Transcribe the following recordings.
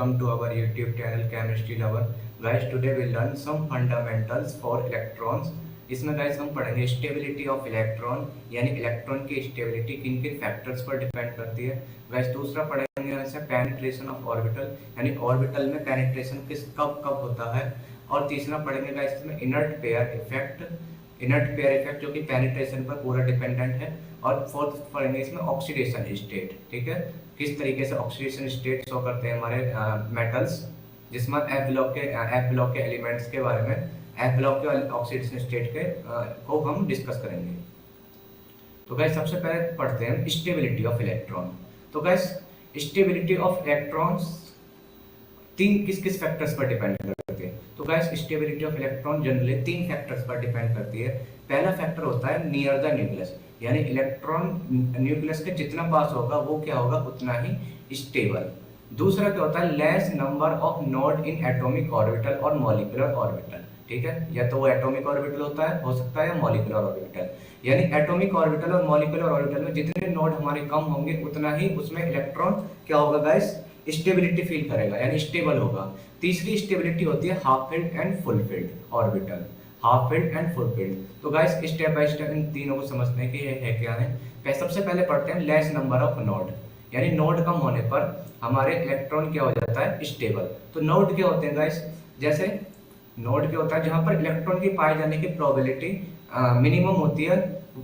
welcome to our YouTube channel Chemistry Lover. Guys, today we learn some fundamentals for electrons. इसमें guys हम पढ़ेंगे stability of electron, यानी electron की stability किन किन फैक्टर्स पर डिपेंड करती है. गाइस दूसरा पढ़ेंगे जैसे पेनिट्रेशन ऑफ ऑर्बिटल, यानी ऑर्बिटल में पेनिट्रेशन किस कब कब होता है. और तीसरा पढ़ेंगे गाइस इसमें इनर्ट पेयर इफेक्ट जो कि पेनिट्रेशन पर पूरा डिपेंडेंट है. और फोर्थ पढ़ेंगे इसमें ऑक्सीडेशन स्टेट. ठीक है, किस तरीके से ऑक्सीडेशन स्टेट शो करते हैं हमारे मेटल्स, जिसमें एफ ब्लॉक के एलिमेंट्स के बारे में, एफ ब्लॉक के ऑक्सीडेशन स्टेट के को हम डिस्कस करेंगे. तो गाइस सबसे पहले पढ़ते हैं स्टेबिलिटी ऑफ इलेक्ट्रॉन. तो गाइस स्टेबिलिटी ऑफ इलेक्ट्रॉन्स तीन किस फैक्टर्स पर डिपेंड करती है. तो guys stability of electron generally तीन फैक्टर्स पर डिपेंड करती है. पहला फैक्टर होता है नियर द न्यूक्लियस, यानी इलेक्ट्रॉन न्यूक्लियस के जितना पास होगा वो क्या होगा, उतना ही स्टेबल. दूसरा क्या होता है, less number of node in atomic orbital और मॉलिक्यूलर ऑर्बिटल. ठीक है, या तो वो एटॉमिक ऑर्बिटल होता है, हो सकता है, या मॉलिक्यूलर ऑर्बिटल. यानी एटॉमिक ऑर्बिटल और मॉलिक्यूलर ऑर्बिटल में जितने नोड हमारे कम होंगे उतना ही उसमें इलेक्ट्रॉन क्या होगा गाइस, स्टेबिलिटी फील करेगा, यानी स्टेबल होगा. तीसरी स्टेबिलिटी होती है half filled and full filled orbital, half filled and full filled. तो गाइस स्टेप बाय स्टेप इन तीनों को समझने की है क्या है. सबसे पहले पढ़ते हैं लेस नंबर ऑफ नोड, यानी नोड कम होने पर हमारे इलेक्ट्रॉन क्या हो जाता है, स्टेबल. तो नोड क्या होते हैं गाइस, जैसे नोड क्या होता है जहां पर इलेक्ट्रॉन की पाए जाने की प्रोबेबिलिटी मिनिमम होती है,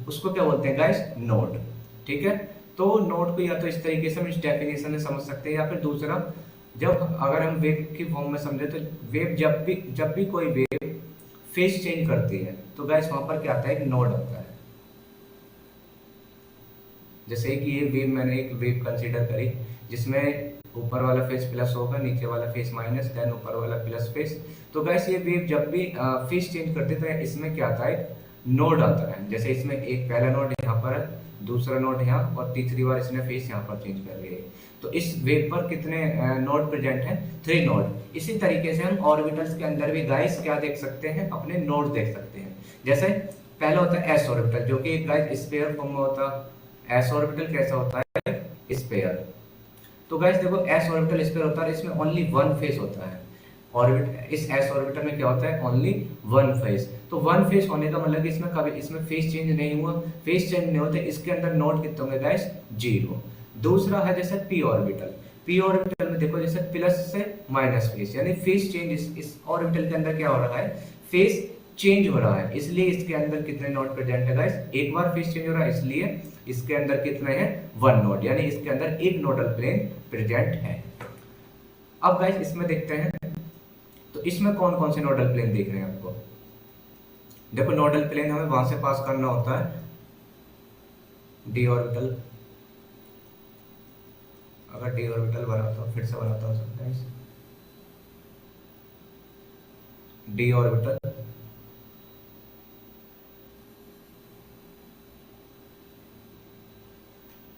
उसको क्या बोलते हैं गाइस, नोड. ठीक है, तो नोड को या तो इस तरीके से हम इस डेफिनेशन में समझ सकते हैं, या फिर दूसरा जब अगर हम वेव की फॉर्म में समझे तो वेव जब भी कोई वेव फेज चेंज करती है तो गाइस वहां पर क्या आता है, एक नोड आता है. जैसे कि ये वेव, मैंने एक वेव कंसीडर करी जिसमें ऊपर वाला फेज प्लस होगा, नीचे वाला फेज माइनस, देन ऊपर वाला प्लस फेज. तो गाइस ये वेव जब भी फेज चेंज करती है तो इसमें क्या आता है, नोड आता है. जैसे इसमें एक पहला नोड यहाँ पर है, दूसरा नोड यहाँ, और तीसरी बार इसने फेज यहाँ पर चेंज कर लिया. तो इस वेव पर कितने नोड प्रेजेंट हैं, 3 नोड. इसी तरीके से हम ऑर्बिटल्स के अंदर भी गाइस क्या देख सकते हैं, अपने नोड देख सकते हैं. जैसे पहला होता है एस ऑर्बिटल, जो कि गाइस स्फीयर फॉर्म में होता है. एस ऑर्बिटल कैसा होता है, स्फीयर. तो गाइस देखो एस ऑर्बिटल स्फीयर होता है, इसमें ओनली वन फेज होता है. ऑर्बिट इस एस ऑर्बिटल में क्या होता है, ओनली वन फेज. तो वन फेज होने का मतलब इसमें कभी इसमें फेज चेंज नहीं हुआ, फेज चेंज नहीं होते, इसके अंदर नोड कितने होंगे गाइस, 0. दूसरा है जैसे पी ऑर्बिटल. पी ऑर्बिटल में देखो जैसे प्लस से माइनस फेज, यानी फेज चेंज इस ऑर्बिटल के अंदर क्या हो रहा है, फेज चेंज हो रहा है, इसलिए इसके अंदर कितने नोड प्रेजेंट है गाइस, एक बार फेज चेंज हो रहा है, इसलिए इसके अंदर कितने हैं, 1 नोड, यानी इसके अंदर एक नोडल प्लेन प्रेजेंट है. अब गाइस इसमें देखते हैं, तो इसमें कौन कौन से नोडल प्लेन देख रहे हैं आपको. देखो नोडल प्लेन हमें वहां से पास करना होता है, डी ऑर्बिटल. अगर डी ऑर्बिटल बनाता हूं, फिर से बनाता हूं गाइस, डी ऑर्बिटल,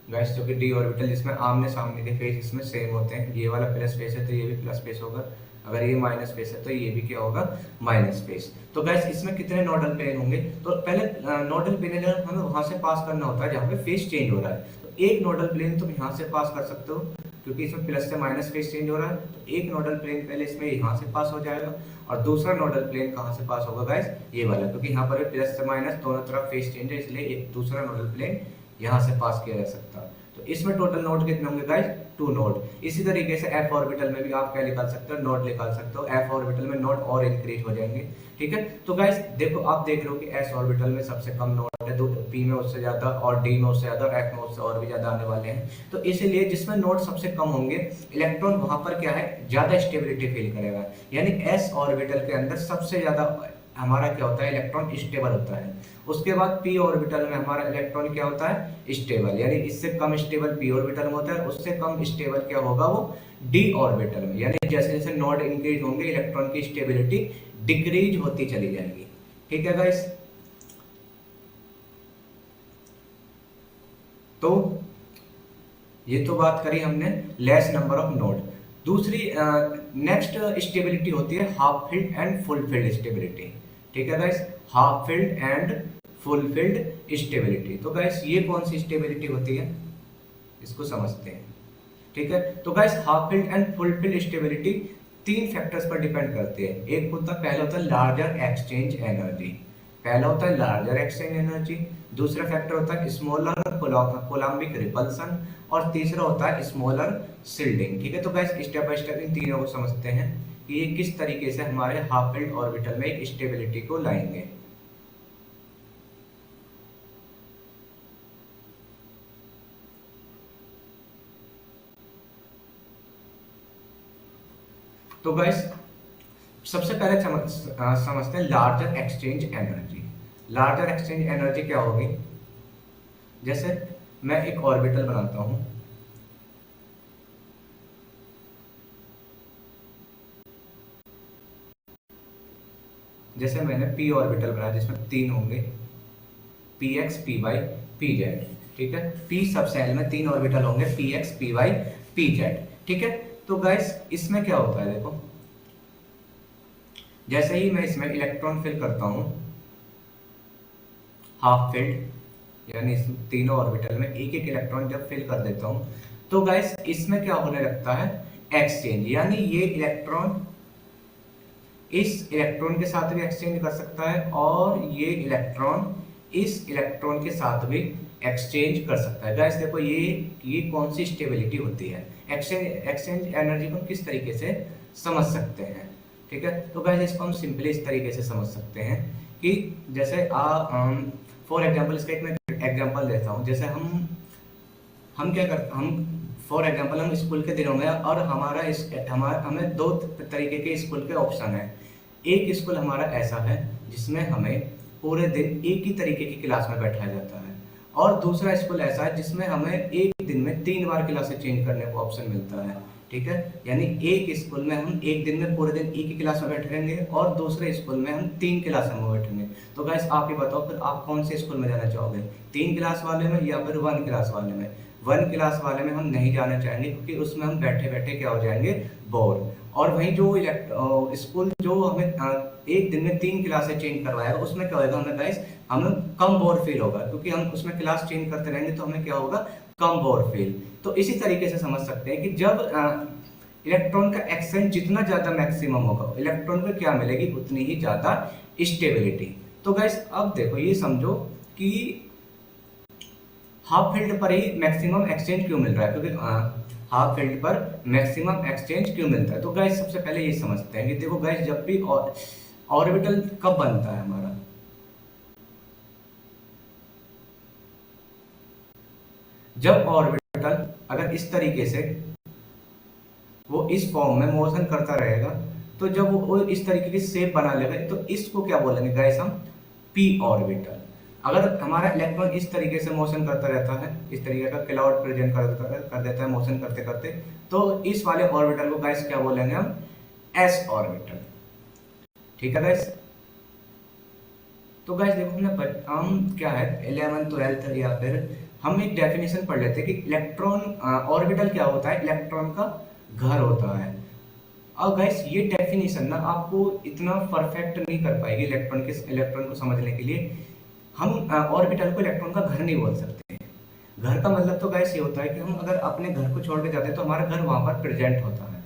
गाइस जो कि डी ऑर्बिटल जिसमें आमने सामने के फेस इसमें सेम होते हैं. ये वाला प्लस फेस है तो ये भी प्लस फेस होगा, अगर ये माइनस फेस है तो ये भी क्या होगा, माइनस फेस. तो गाइस इसमें कितने नोडल प्लेन होंगे, तो पहले नोडल प्लेन हमें वहां से पास करना होता है जहां पे फेस चेंज हो रहा है. तो एक नोडल प्लेन तुम यहाँ से पास कर सकते हो, क्योंकि इसमें प्लस से माइनस फेस चेंज हो रहा है. तो एक नोडल प्लेन पहले इसमें यहाँ से पास हो जाएगा, और दूसरा नोडल प्लेन कहाँ से पास होगा गाइस, ये वाला, क्योंकि यहाँ पर प्लस से माइनस दोनों तरफ फेस चेंज है, इसलिए एक दूसरा नोडल प्लेन यहाँ से पास किया जा सकता है. तो इसमें टोटल नोड कितने होंगे गाइस, 2 नोड. इसी तरीके से एफ ऑर्बिटल में भी आप क्या निकाल सकते हो, नोड निकाल सकते हो. एफ ऑर्बिटल में नोड और इंक्रीज हो जाएंगे. ठीक है, तो गाइस देखो आप देख रहे हो कि एस ऑर्बिटल में सबसे कम नोड है, पी में उससे ज्यादा, और डी में उससे ज्यादा, एफ में उससे और भी ज्यादा आने वाले हैं. तो इसीलिए जिसमें नोड सबसे कम होंगे, इलेक्ट्रॉन वहां पर क्या है, ज्यादा स्टेबिलिटी फील करेगा. यानी एस ऑर्बिटल के अंदर सबसे ज्यादा हमारा क्या होता है, इलेक्ट्रॉन स्टेबल होता है. उसके बाद पी ऑर्बिटल में हमारा इलेक्ट्रॉन क्या होता है, स्टेबल, यानी इससे कम स्टेबल पी ऑर्बिटल में होता है, उससे कम स्टेबल क्या होगा, वो डी ऑर्बिटल में. यानी जैसे जैसे नोड इंक्रीज होंगे इलेक्ट्रॉन की स्टेबिलिटी डिक्रीज होती चली जाएगी. ठीक है गाइस, तो ये तो बात करी हमने लेस नंबर ऑफ नोड. दूसरी नेक्स्ट स्टेबिलिटी होती है half field and full field stability. ठीक है guys, half field and full field stability. तो गाइस ये कौन सी स्टेबिलिटी होती है, इसको समझते हैं. ठीक है। तो guys half field and full field stability तीन फैक्टर्स पर डिपेंड करते हैं। एक होता है, पहला होता है लार्जर एक्सचेंज एनर्जी, पहला होता है लार्जर एक्सचेंज एनर्जी। दूसरा फैक्टर होता है स्मॉलर कोलम्बिक रिपल्सन, और तीसरा होता है स्मॉलर शिल्डिंग। ठीक है, तो गाइस स्टेप बाय स्टेप इन तीनों को समझते हैं कि ये किस तरीके से हमारे हाफ फील्ड ऑर्बिटल में एक स्टेबिलिटी को लाएंगे। तो गाइस सबसे पहले समझते हैं larger exchange energy. Larger exchange energy क्या होगी? जैसे मैं एक ऑर्बिटल बनाता हूं, जैसे मैंने पी ऑर्बिटल बनाया जिसमें तीन होंगे, P X P Y P Z. ठीक है, पी सब सेल में तीन ऑर्बिटल होंगे, P X P Y P Z. ठीक है, तो गाइस इसमें क्या होता है, देखो जैसे ही मैं इसमें इलेक्ट्रॉन फिल करता हूं, हाफ फील्ड यानी इस तीनों ऑर्बिटल में एक एक इलेक्ट्रॉन जब फिल कर देता हूं, तो गाइस इसमें क्या होने लगता है, एक्सचेंज। यानी ये इलेक्ट्रॉन इस इलेक्ट्रॉन के साथ भी एक्सचेंज कर सकता है और ये इलेक्ट्रॉन इस इलेक्ट्रॉन के साथ भी एक्सचेंज कर सकता है। गाइस देखो ये कौन सी स्टेबिलिटी होती है, एक्सचेंज एनर्जी को हम किस तरीके से समझ सकते हैं। ठीक है, तो गाइस इसको हम सिंपली इस तरीके से समझ सकते हैं कि जैसे फॉर एग्जांपल इसका एक मैं एग्जांपल देता हूँ। जैसे हम क्या करते, हम फॉर एग्जांपल हम स्कूल के दिनों में, और हमें दो तरीके के स्कूल के ऑप्शन है। एक स्कूल हमारा ऐसा है जिसमें हमें पूरे दिन एक ही तरीके की क्लास में बैठाया जाता है, और दूसरा स्कूल ऐसा है जिसमें हमें एक दिन में 3 बार क्लासें चेंज करने को ऑप्शन मिलता है। ठीक है, यानी एक स्कूल में हम एक दिन में पूरे दिन एक ही क्लास में बैठेंगे और दूसरे स्कूल में हम 3 क्लास में बैठेंगे। तो गाइस आप ही बताओ फिर आप कौन से स्कूल में जाना चाहोगे, 3 क्लास वाले में या फिर 1 क्लास वाले में? 1 क्लास वाले में हम नहीं जाना चाहेंगे क्योंकि उसमें हम बैठे बैठे क्या हो जाएंगे, बोर। और वहीं जो स्कूल जो हमें एक दिन में 3 क्लासें चेंज करवाएगा उसमें क्या होगा, हमें गाइस हमें कम बोर फील होगा, क्योंकि हम उसमें क्लास चेंज करते रहेंगे तो हमें क्या होगा, कम बोर फील। तो इसी तरीके से समझ सकते हैं कि जब इलेक्ट्रॉन का एक्सचेंज जितना ज्यादा मैक्सिमम होगा, इलेक्ट्रॉन को क्या मिलेगी, उतनी ही ज्यादा स्टेबिलिटी। तो गाइस अब देखो ये समझो कि हाफ फील्ड पर ही मैक्सिमम एक्सचेंज क्यों मिल रहा है, क्योंकि हाफ फील्ड पर मैक्सिमम एक्सचेंज क्यों मिलता है। तो गाइस सबसे पहले ये समझते हैं कि देखो गाइस जब भी ऑर्बिटल कब बनता है हमारा, जब ऑर्बिटल अगर इस तरीके से वो इस फॉर्म में मोशन करता रहेगा, तो जब वो इस तरीके की शेप बना लेगा तो इसको क्या बोलेंगे गाइस, हम पी ऑर्बिटल। अगर हमारा इलेक्ट्रॉन इस तरीके से मोशन करता रहता है, इस तरीके का क्लाउड प्रेजेंट कर देता है मोशन करते करते, तो इस वाले ऑर्बिटल को गाइस क्या बोलेंगे, हम एस ऑर्बिटल। ठीक है गाइस, तो गाइस देखो हम क्या है 11th 12th या फिर हम एक डेफिनेशन पढ़ लेते हैं कि इलेक्ट्रॉन ऑर्बिटल क्या होता है, इलेक्ट्रॉन का घर होता है। अब गाइस ये डेफिनेशन ना आपको इतना परफेक्ट नहीं कर पाएगी इलेक्ट्रॉन को समझने के लिए। हम ऑर्बिटल को इलेक्ट्रॉन का घर नहीं बोल सकते। घर का मतलब तो गाइस ये होता है कि हम अगर अपने घर को छोड़ के जाते हैं तो हमारा घर वहां पर प्रेजेंट होता है।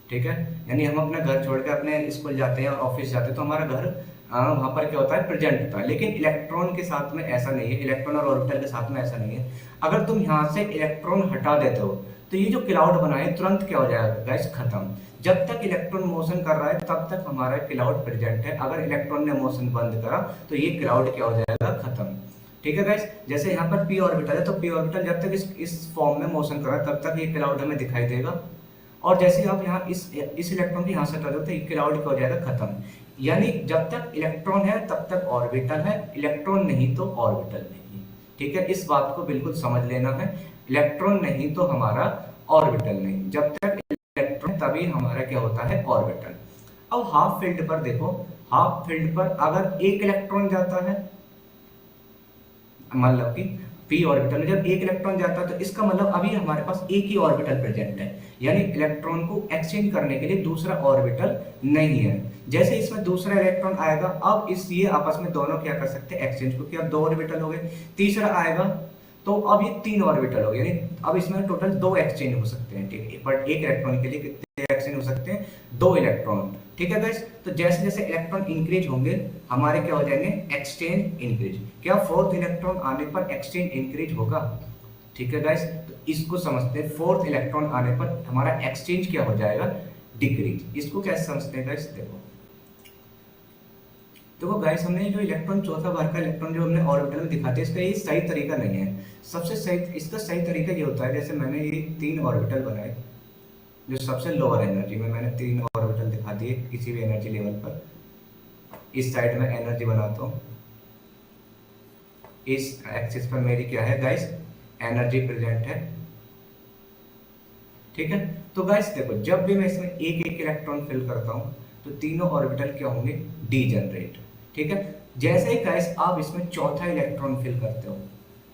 ठीक है, यानी हम अपना घर छोड़ के अपने स्कूल जाते हैं, ऑफिस जाते हैं, तो हमारा घर वहां पर क्या होता है, प्रेजेंट होता है। लेकिन इलेक्ट्रॉन के साथ में ऐसा नहीं है, इलेक्ट्रॉन और ऑर्बिटल के साथ में ऐसा नहीं है। अगर तुम यहाँ से इलेक्ट्रॉन हटा देते हो तो ये जो क्लाउड बना है तुरंत क्या हो जाएगा गाइस, खत्म। जब तक इलेक्ट्रॉन मोशन कर रहा है तब तक हमारा क्लाउड प्रेजेंट है, अगर इलेक्ट्रॉन ने मोशन बंद करा तो ये क्लाउड क्या हो जाएगा, खत्म। ठीक है गाइस, जैसे यहाँ पर पी ऑर्बिटल है तो पी ऑर्बिटल जब तक इस फॉर्म में मोशन कर रहा है तब तक ये क्लाउड हमें दिखाई देगा, और जैसे आप यहाँ इस इलेक्ट्रॉन को यहाँ से हटा दो तो ये क्लाउड क्या हो जाएगा, खत्म। यानी जब तक इलेक्ट्रॉन है तब तक ऑर्बिटल है, इलेक्ट्रॉन नहीं तो ऑर्बिटल नहीं। ठीक है, इस बात को बिल्कुल समझ लेना है, इलेक्ट्रॉन नहीं तो हमारा ऑर्बिटल नहीं, जब तक इलेक्ट्रॉन तभी हमारा क्या होता है, ऑर्बिटल। अब हाफ फील्ड पर देखो, हाफ फील्ड पर अगर एक इलेक्ट्रॉन जाता है, मतलब कि पी ऑर्बिटल में जब एक इलेक्ट्रॉन जाता है तो इसका मतलब अभी हमारे पास एक ही ऑर्बिटल प्रेजेंट है, यानी इलेक्ट्रॉन को एक्सचेंज करने के लिए दूसरा ऑर्बिटल नहीं है। जैसे इसमें दूसरा इलेक्ट्रॉन आएगा, अब ये आपस में दोनों क्या कर सकते हैं, एक्सचेंज, क्योंकि अब 2 ऑर्बिटल हो गए। तीसरा आएगा तो अब ये 3 ऑर्बिटल हो गए, यानी अब इसमें टोटल 2 एक्सचेंज हो सकते हैं, ठीक है, बट एक इलेक्ट्रॉन के लिए कितने एक्सचेंज हो सकते हैं, 2 इलेक्ट्रॉन, ठीक है गाइस। तो जैसे जैसे इलेक्ट्रॉन इंक्रीज होंगे हमारे क्या हो जाएंगे, एक्सचेंज इंक्रीज। क्या फोर्थ इलेक्ट्रॉन आने पर एक्सचेंज इंक्रीज होगा, ठीक है गाइस। तो इसको समझते हैं, फोर्थ इलेक्ट्रॉन आने पर हमारा एक्सचेंज क्या हो जाएगा, डिक्रीज। इसको कैसे समझते हैं गाइस, देखो गाइस, हमने जो इलेक्ट्रॉन चौथा बार का इलेक्ट्रॉन जो हमने ऑर्बिटल में दिखाते हैं, इसका ये सही तरीका नहीं है। सबसे सही, इसका सही तरीका ये होता है, जैसे मैंने ये 3 ऑर्बिटल बनाए, जो सबसे लोअर एनर्जी में मैंने 3 ऑर्बिटल दिखा दिए किसी भी एनर्जी लेवल पर। इस साइड में एनर्जी बनाता हूँ, इस एक्सिस पर मेरी क्या है गाइस, एनर्जी प्रेजेंट है, ठीक है। तो गाइस देखो, जब भी मैं इसमें एक एक इलेक्ट्रॉन फिल करता हूँ तो तीनों ऑर्बिटल क्या होंगे, डीजनरेट, ठीक है। जैसे ही गाइस आप इसमें चौथा इलेक्ट्रॉन फिल करते हो,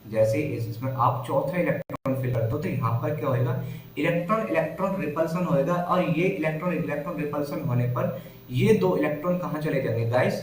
जैसे इसमें आप चौथा इलेक्ट्रॉन फिल करते हो, तो यहाँ पर क्या होगा, इलेक्ट्रॉन इलेक्ट्रॉन रिपल्सन होएगा, और ये इलेक्ट्रॉन इलेक्ट्रॉन रिपल्सन होने पर ये 2 इलेक्ट्रॉन कहाँ चले जाएंगे गाइस,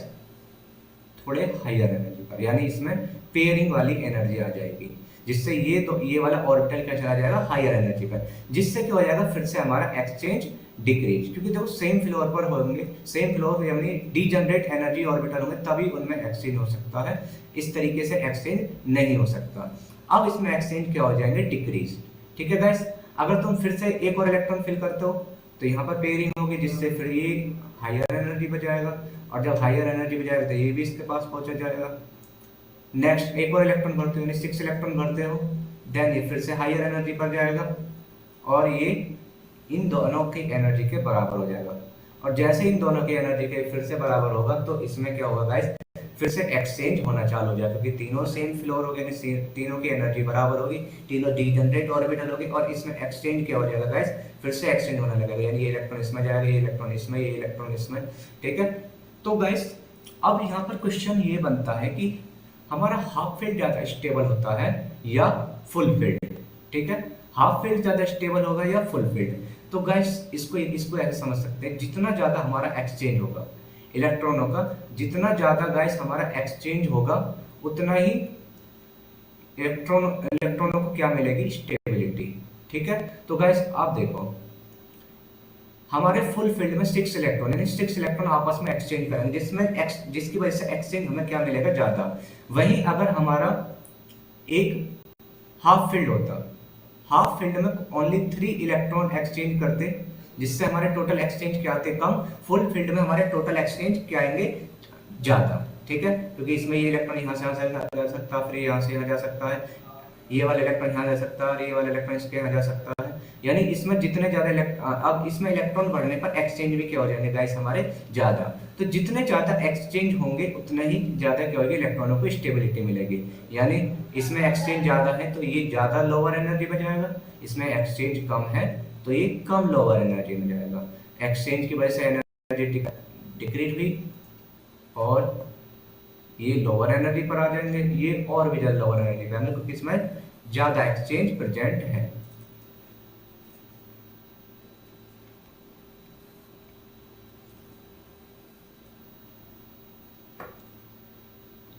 थोड़े हायर एनर्जी पर, यानी इसमें पेयरिंग वाली एनर्जी आ जाएगी, जिससे ये वाला ऑर्बिटल क्या चला जाएगा, हायर एनर्जी पर, जिससे क्या हो जाएगा, फिर से हमारा एक्सचेंज डिक्रीज, क्योंकि देखो सेम फ्लोर पर होंगे, सेम फ्लोर यानी डीजनरेट एनर्जी ऑर्बिटल होंगे, तभी उनमें एक्सचेंज हो सकता है, इस तरीके से एक्सचेंज नहीं हो सकता। अब इसमें एक्सचेंज क्या हो जाएंगे, डिक्रीज, ठीक है गाइस। अगर तुम फिर से एक और इलेक्ट्रॉन फिल करते हो तो यहाँ पर पेयरिंग होगी, जिससे फिर ये हायर एनर्जी पर जाएगा, और जब हायर एनर्जी पर जाएगा तो ये भी इसके पास पहुंचा जाएगा। नेक्स्ट एक और इलेक्ट्रॉन भरते हो, 6 इलेक्ट्रॉन भरते हो, देन ये फिर से हायर एनर्जी पर जाएगा, और ये इन दोनों की एनर्जी के बराबर हो जाएगा, और जैसे इन दोनों की एनर्जी के फिर से बराबर होगा तो इसमें क्या होगा गाइस, फिर से एक्सचेंज होना चालू हो जाएगा, क्योंकि तीनों सेम फ्लोर हो गए, तीनों की एनर्जी बराबर होगी, तीनों डीजनरेट ऑर्बिटल होगी, और इसमें एक्सचेंज क्या हो जाएगा गाइस, फिर से एक्सचेंज होने लगेगा, यानी ये इलेक्ट्रॉन इसमें जाएगा, ये इलेक्ट्रॉन इसमें, ये इलेक्ट्रॉन इसमें, ठीक है। तो गाइस अब यहाँ पर क्वेश्चन ये बनता है कि हमारा हाफ फील्ड ज्यादा स्टेबल होता है या फुल फील्ड, ठीक है, हाफ फील्ड ज्यादा स्टेबल होगा या फुल फील्ड। तो गाइस इसको ऐसे समझ सकते हैं, जितना ज्यादा हमारा एक्सचेंज होगा इलेक्ट्रॉनों का, जितना ज्यादा गाइस हमारा एक्सचेंज होगा, उतना ही इलेक्ट्रॉनों को क्या मिलेगी, स्टेबिलिटी, ठीक है। तो गाइस आप देखो, हमारे फुल फील्ड में 6 इलेक्ट्रॉन, यानी 6 इलेक्ट्रॉन आपस में एक्सचेंज करेंगे, जिसकी वजह से एक्सचेंज हमें क्या मिलेगा, ज्यादा। वहीं अगर हमारा एक हाफ फील्ड होता, हाफ फील्ड में ओनली 3 इलेक्ट्रॉन एक्सचेंज करते, जिससे हमारे टोटल एक्सचेंज क्या आते, कम। फुल फील्ड में हमारे टोटल एक्सचेंज क्या आएंगे, ज्यादा, ठीक है, क्योंकि इसमें ये इलेक्ट्रॉन यहाँ से जा सकता है, फिर यहाँ से यहाँ जा सकता है, ये वाला इलेक्ट्रॉन यहाँ जा सकता है, और ये वाला इलेक्ट्रॉन इसके यहाँ जा सकता है, यानी इसमें जितने ज्यादा अब इसमें इलेक्ट्रॉन बढ़ने पर एक्सचेंज भी क्या हो जाएंगे गाइस, हमारे ज्यादा। तो जितने ज्यादा एक्सचेंज होंगे उतने ही ज्यादा क्या होगी, इलेक्ट्रॉनों को स्टेबिलिटी मिलेगी, यानी इसमें एक्सचेंज ज्यादा है तो ये ज्यादा लोअर एनर्जी में जाएगा, इसमें एक्सचेंज कम है तो ये कम लोअर एनर्जी में जाएगा। एक्सचेंज की वजह से एनर्जी डिक्रीज हुई, और ये लोअर एनर्जी पर आ जाएंगे, ये और भी ज्यादा लोअर एनर्जी पर, क्योंकि इसमें ज्यादा एक्सचेंज प्रेजेंट है।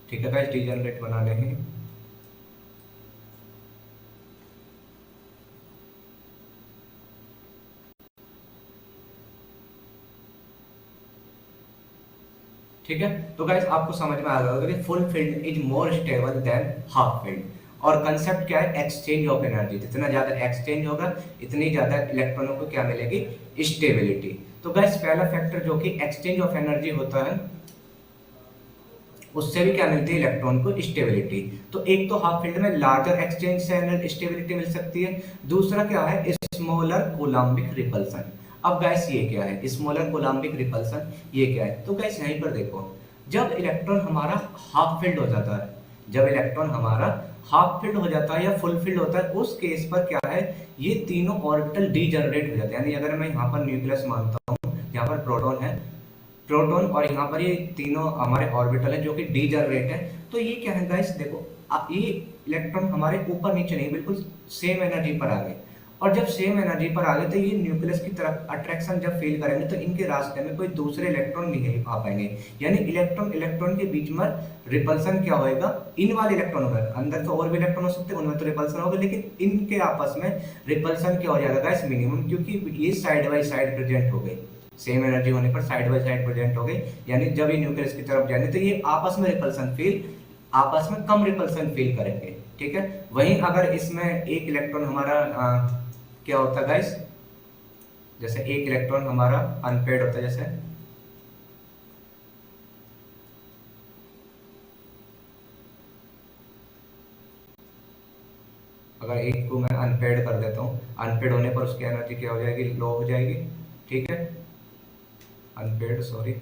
ठीक है गाइस, डीजनरेट बनाने हैं। ठीक है, तो गाइस आपको समझ में आ गया होगा कि full field is more stable than half field, और कंसेप्ट क्या है, एक्सचेंज ऑफ एनर्जी, जितना ज्यादा एक्सचेंज होगा इतनी ज्यादा इलेक्ट्रॉनों को क्या मिलेगी, स्टेबिलिटी। तो गाइस पहला फैक्टर जो कि एक्सचेंज ऑफ एनर्जी होता है, उससे भी क्या मिलती है, इलेक्ट्रॉन को स्टेबिलिटी। तो एक तो हाफ फील्ड में लार्जर एक्सचेंज से स्टेबिलिटी मिल सकती है, दूसरा क्या है, स्मॉलर कोलम्बिक रिपल्सन। अब गाइस ये क्या है, स्मॉलर कोलम्बिक रिपल्सन, ये क्या है, तो गाइस यहीं पर देखो, जब इलेक्ट्रॉन हमारा हाफ फील्ड हो जाता है, जब इलेक्ट्रॉन हमारा हाफ फील्ड हो जाता है या फुल फील्ड होता है, उस केस पर क्या है, ये तीनों ऑर्बिटल डीजनरेट हो जाते हैं, यानी अगर मैं यहाँ पर न्यूक्लियस मानता हूँ, यहाँ पर प्रोटॉन है, प्रोटॉन, और यहाँ पर ये तीनों हमारे ऑर्बिटल है जो कि डीजनरेट है, तो ये क्या है गाइस, देखो ये इलेक्ट्रॉन हमारे ऊपर नीचे नहीं, बिल्कुल सेम एनर्जी पर आ गए, और जब सेम एनर्जी पर आ गए तो ये न्यूक्लियस की तरफ अट्रैक्शन जब फील करेंगे तो इनके रास्ते में कोई दूसरे इलेक्ट्रॉन नहीं आ पाएंगे, यानी इलेक्ट्रॉन इलेक्ट्रॉन के बीच में रिपल्सन क्या होएगा, इन वाले इलेक्ट्रॉन होगा, अंदर तो और भी इलेक्ट्रॉन हो सकते हैं उनमें तो रिपल्सन होगा, लेकिन इनके आपस में रिपल्सन क्या हो जाएगा गाइस, मिनिमम, क्योंकि ये साइड बाय साइड प्रेजेंट हो गई, सेम एनर्जी होने पर साइड बाय साइड प्रेजेंट हो गई, यानी जब ये न्यूक्लियस की तरफ जाएंगे तो ये आपस में रिपल्सन फील, आपस में कम रिपल्सन फील करेंगे, ठीक है। वहीं अगर इसमें एक इलेक्ट्रॉन हमारा क्या होता है गाइस, जैसे एक इलेक्ट्रॉन हमारा अनपेड होता है, जैसे अगर एक को मैं अनपेड कर देता हूँ, अनपेड होने पर उसकी एनर्जी क्या हो जाएगी, लो हो जाएगी, ठीक है, अनपेड, सॉरी,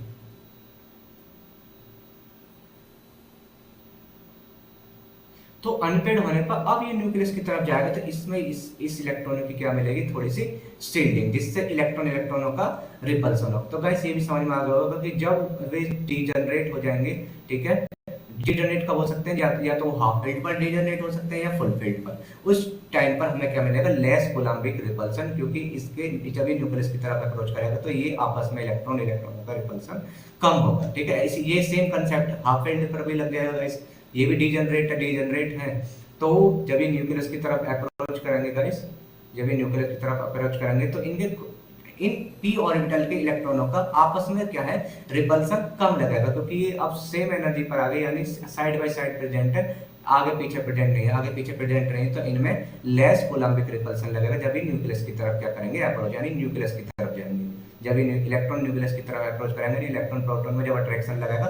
तो अनपेड होने पर अब ये न्यूक्लियस की तरफ जाएगा तो इसमें इस इलेक्ट्रॉनों की क्या मिलेगी, थोड़ी सी शील्डिंग, जिससे इलेक्ट्रॉन इलेक्ट्रॉनों का रिपल्सन हो। तो गाइस ये भी समझ में आ गया होगा कि जब वे डीजनरेट हो जाएंगे, ठीक है, डीजनरेट कब हो सकते हैं, या तो हाफ फील्ड पर डीजनरेट हो सकते हैं या फुल फील्ड पर, उस टाइम पर हमें क्या मिलेगा, लेस कोलम्बिक रिपल्सन, क्योंकि इसके जब ये न्यूक्लियस की तरफ अप्रोच करेगा तो ये आपस में इलेक्ट्रॉन इलेक्ट्रॉनों का रिपल्सन कम होगा, ठीक है। ये सेम कंसेप्ट हाफ फील्ड पर भी लग जाएगा गाइस, ये भी डीजनरेट है, तो जब ये न्यूक्लियस की तरफ अप्रोच करेंगे गाइस, जब ये न्यूक्लियस की तरफ अप्रोच करेंगे तो इन पी ऑर्बिटल के इलेक्ट्रॉनों का आपस में क्या है, रिपल्सन कम लगेगा, क्योंकि ये अब सेम एनर्जी पर आ गए, यानी साइड बाय साइड प्रेजेंट है, आगे पीछे प्रेजेंट नहीं है, आगे पीछे प्रेजेंट नहीं, तो इनमें लेस कोलम्बिक रिपल्सन लगेगा जब ये न्यूक्लियस की तरफ क्या करेंगे, अप्रोच, यानी न्यूक्लियस की तरफ जाएंगे, जब ये इलेक्ट्रॉन न्यूक्लियस की तरफ अप्रोच करेंगे, इलेक्ट्रॉन प्रोटॉन में जब अट्रैक्शन लगेगा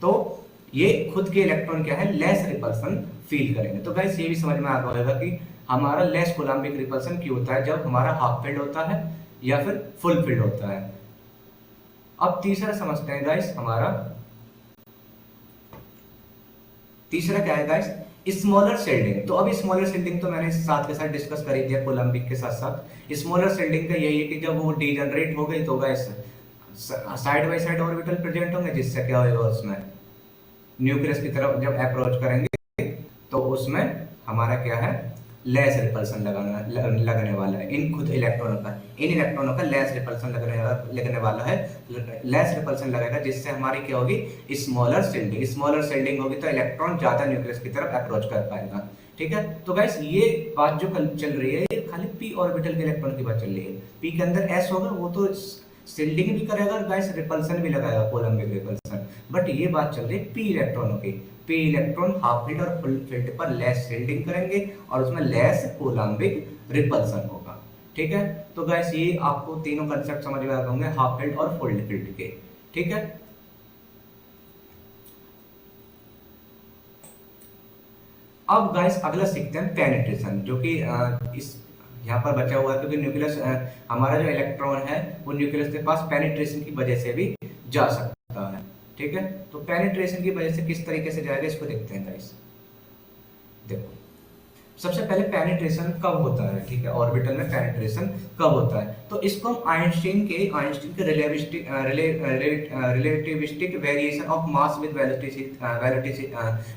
तो ये खुद के इलेक्ट्रॉन क्या है, लेस रिपल्सन फील करेंगे। तो गाइस ये भी समझ में आ गया होगा कि हमारा लेस कोलम्बिक रिपल्सन क्यों होता है, जब हमारा हाफ फील्ड होता है या फिर फुल फील्ड होता है। अब तीसरा समझते हैं गाइस, हमारा तीसरा क्या है गाइस, स्मॉलर शील्डिंग। तो अब स्मॉलर शील्डिंग तो मैंने साथ के साथ डिस्कस कर ही दिया कोलम्बिक के साथ साथ। स्मॉलर शील्डिंग का यही है कि जब वो डीजनरेट हो गई तो guys side by side orbital present होंगे, जिससे क्या होगा, उसमें न्यूक्लियस की तरफ जब अप्रोच करेंगे तो उसमें हमारा क्या है, लेस रिपल्सन लगने वाला है, इन खुद इलेक्ट्रॉनों का, इन इलेक्ट्रॉनों का लेस रिपल्सन लगने वाला है, लेस रिपल्सन लगेगा, जिससे हमारी क्या होगी, स्मॉलर शील्डिंग होगी, तो इलेक्ट्रॉन ज्यादा न्यूक्लियस की तरफ अप्रोच कर पाएगा, ठीक है। तो गाइस ये बात जो चल रही है ये खाली पी ऑर्बिटल के इलेक्ट्रॉन की बात चल रही है, पी के अंदर एस होगा, वो तो शील्डिंग भी करेगा गाइस, रिपल्सन भी लगाएगा, कोलम्बिक रिपल्सन, बट ये बात चल रही है पी इलेक्ट्रॉनों की, पी इलेक्ट्रॉन हाफ फील्ड और फुल फील्ड पर लेस शील्डिंग करेंगे और उसमें लेस कोलम्बिक रिपल्सन होगा, ठीक है। तो गाइस ये आपको तीनों कंसेप्ट समझ में आ गए होंगे, हाफ फील्ड और फुल फील्ड के, ठीक है। अब गाइस अगला सीखते हैं पेनिट्रेशन, जो कि इस यहाँ पर बचा हुआ है, क्योंकि न्यूक्लियस हमारा जो इलेक्ट्रॉन है वो न्यूक्लियस के पास पेनिट्रेशन की वजह से भी जा सकता है, ठीक है। तो पेनिट्रेशन की वजह से किस तरीके से जाएगा इसको देखते हैं गाइस। देखो सबसे पहले पेनिट्रेशन कब होता है, ठीक है, ऑर्बिटल में पेनिट्रेशन कब होता है, तो इसको हम आइंस्टीन के relativistic variation of mass with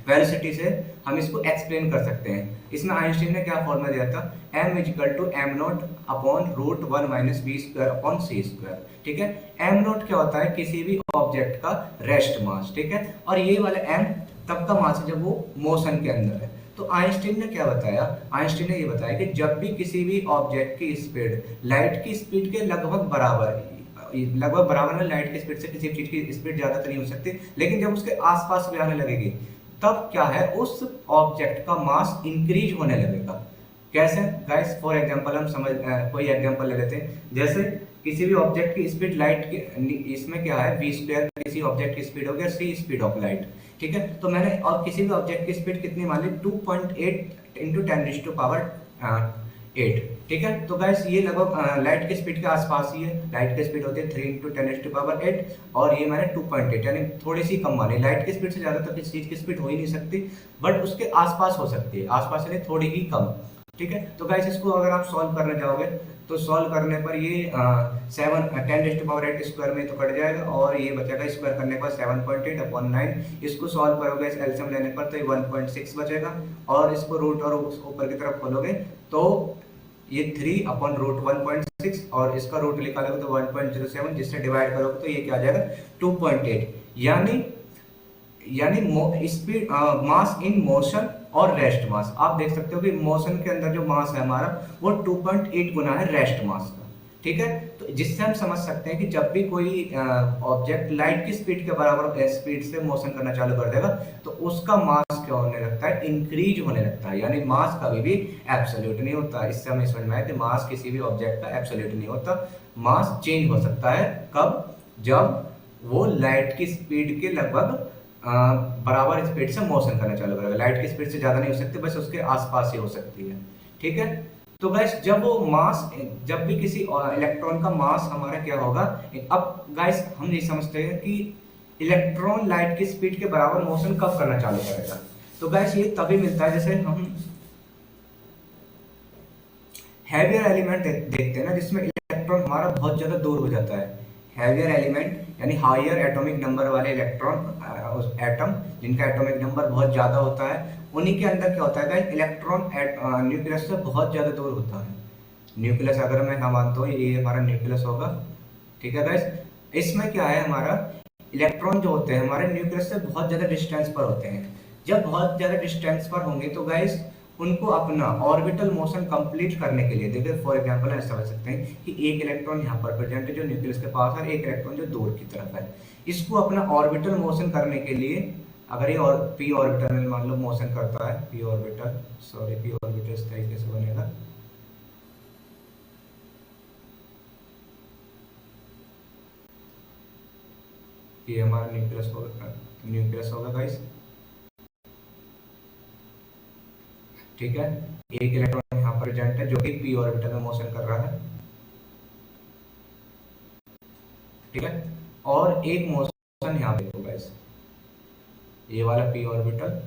velocity से हम इसको एक्सप्लेन कर सकते हैं। इसमें आइंस्टीन ने क्या फॉर्मूला दिया था, m equal to M not upon root 1 minus B square upon C square, ठीक है। m नॉट क्या होता है, किसी भी ऑब्जेक्ट का रेस्ट मास, ठीक है, और ये वाला m तब का मास है जब वो मोशन के अंदर है। तो आइंस्टीन ने क्या बताया, आइंस्टीन ने ये बताया कि जब भी किसी भी ऑब्जेक्ट की स्पीड लाइट की स्पीड के लगभग बराबर में, लाइट की स्पीड से किसी चीज की स्पीड ज्यादा तो नहीं हो सकती, लेकिन जब उसके आसपास भी आने लगेगी तब क्या है, उस ऑब्जेक्ट का मास इंक्रीज होने लगेगा। कैसे गाइस, फॉर एग्जांपल हम कोई एग्जांपल ले लेते हैं, जैसे किसी भी ऑब्जेक्ट की स्पीड लाइट की, इसमें क्या है v स्क्वायर किसी ऑब्जेक्ट की स्पीड हो गया, c स्पीड ऑफ लाइट, ठीक है। तो मैंने और किसी भी ऑब्जेक्ट की स्पीड कितनी मान ली, 2.8 इंटू 10 टू पावर 8, ठीक है। तो गाइस ये लगभग लाइट की स्पीड के आसपास ही है, लाइट की स्पीड होती है 3 इंटू 10 टू पावर 8, और ये मैंने 2.8 यानी थोड़ी सी कम मानी, लाइट की स्पीड से ज्यादा तो किसी चीज की स्पीड हो ही नहीं सकती, बट उसके आसपास हो सकती है, आसपास यानी थोड़ी ही कम, ठीक है। तो गाइस इसको अगर आप सॉल्व करने जाओगे तो सॉल्व करने पर ये 10 स्क्वायर में तो कट जाएगा, और ये बचेगा स्क्वायर करने पर 7.8 अपॉन 9, इसको सॉल्व करोगे इस एलसीएम लेने पर तो ये 1.6 बचेगा, और इसको रूट और ऊपर की तरफ खोलोगे तो ये 3/√1.6 और इसका रूट निकालोगे तो 1.07, जिससे डिवाइड करोगे तो ये क्या आ जाएगा 2.8। यानी स्पीड मास इन मोशन और रेस्ट मास। आप देख सकते हो कि मोशन के अंदर जो मास है हमारा वो 2.8 गुना है रेस्ट मास का। ठीक है, तो जिससे हम समझ सकते हैं कि जब भी कोई ऑब्जेक्ट लाइट की स्पीड के बराबर स्पीड से मोशन करना चालू कर देगा तो उसका मास क्या होने लगता है, इंक्रीज होने लगता है। यानी मास कभी भी एब्सोल्यूट नहीं होता। इससे हमें समझ में आया कि मास किसी भी ऑब्जेक्ट का एब्सोल्यूट नहीं होता। मास चेंज हो सकता है कब, जब वो लाइट की स्पीड के लगभग बराबर स्पीड से मोशन करना चालू करेगा। लाइट की स्पीड से ज्यादा नहीं हो सकती, बस उसके आसपास ही हो सकती है। ठीक है, तो गाइस जब वो मास, जब भी किसी इलेक्ट्रॉन का मास हमारा क्या होगा, अब गाइस हम ये समझते हैं कि इलेक्ट्रॉन लाइट की स्पीड के बराबर मोशन कब करना चालू करेगा। तो गाइस ये तभी मिलता है जैसे हम हैवियर एलिमेंट देखते हैं ना, जिसमें इलेक्ट्रॉन हमारा बहुत ज्यादा दूर हो जाता है। हैवियर एलिमेंट यानी हायर एटॉमिक नंबर वाले इलेक्ट्रॉन एटम, जिनका एटॉमिक नंबर बहुत ज्यादा होता है, उन्हीं के अंदर क्या होता है, इलेक्ट्रॉन न्यूक्लियस से बहुत ज्यादा दूर होता है। न्यूक्लियस अगर मैं हाँ मानता हूँ ये हमारा न्यूक्लियस होगा। ठीक है गाइस, इसमें क्या है, हमारा इलेक्ट्रॉन जो होते हैं हमारे न्यूक्लियस से बहुत ज्यादा डिस्टेंस पर होते हैं। जब बहुत ज्यादा डिस्टेंस पर होंगे तो गाइस उनको अपना ऑर्बिटल मोशन कंप्लीट करने के लिए, देखिए फॉर एग्जांपल ऐसा समझ सकते हैं कि एक इलेक्ट्रॉन यहाँ पर प्रेजेंट है जो न्यूक्लियस के पास है, एक इलेक्ट्रॉन जो दूर की तरफ है। इसको अपना ऑर्बिटल मोशन करने के लिए, अगर ये और पी ऑर्बिटल में मान लो मोशन करता है, पी ऑर्बिटल इस तरीके से बनेगा। ये हमारा न्यूक्लियस होगा गाइस। ठीक है, एक इलेक्ट्रॉन यहाँ पर प्रेजेंट है जो कि पी ऑर्बिटल में मोशन कर रहा है। ठीक है, और एक मोशन यहाँ पे होगा गाइस, ये वाला पी ऑर्बिटल।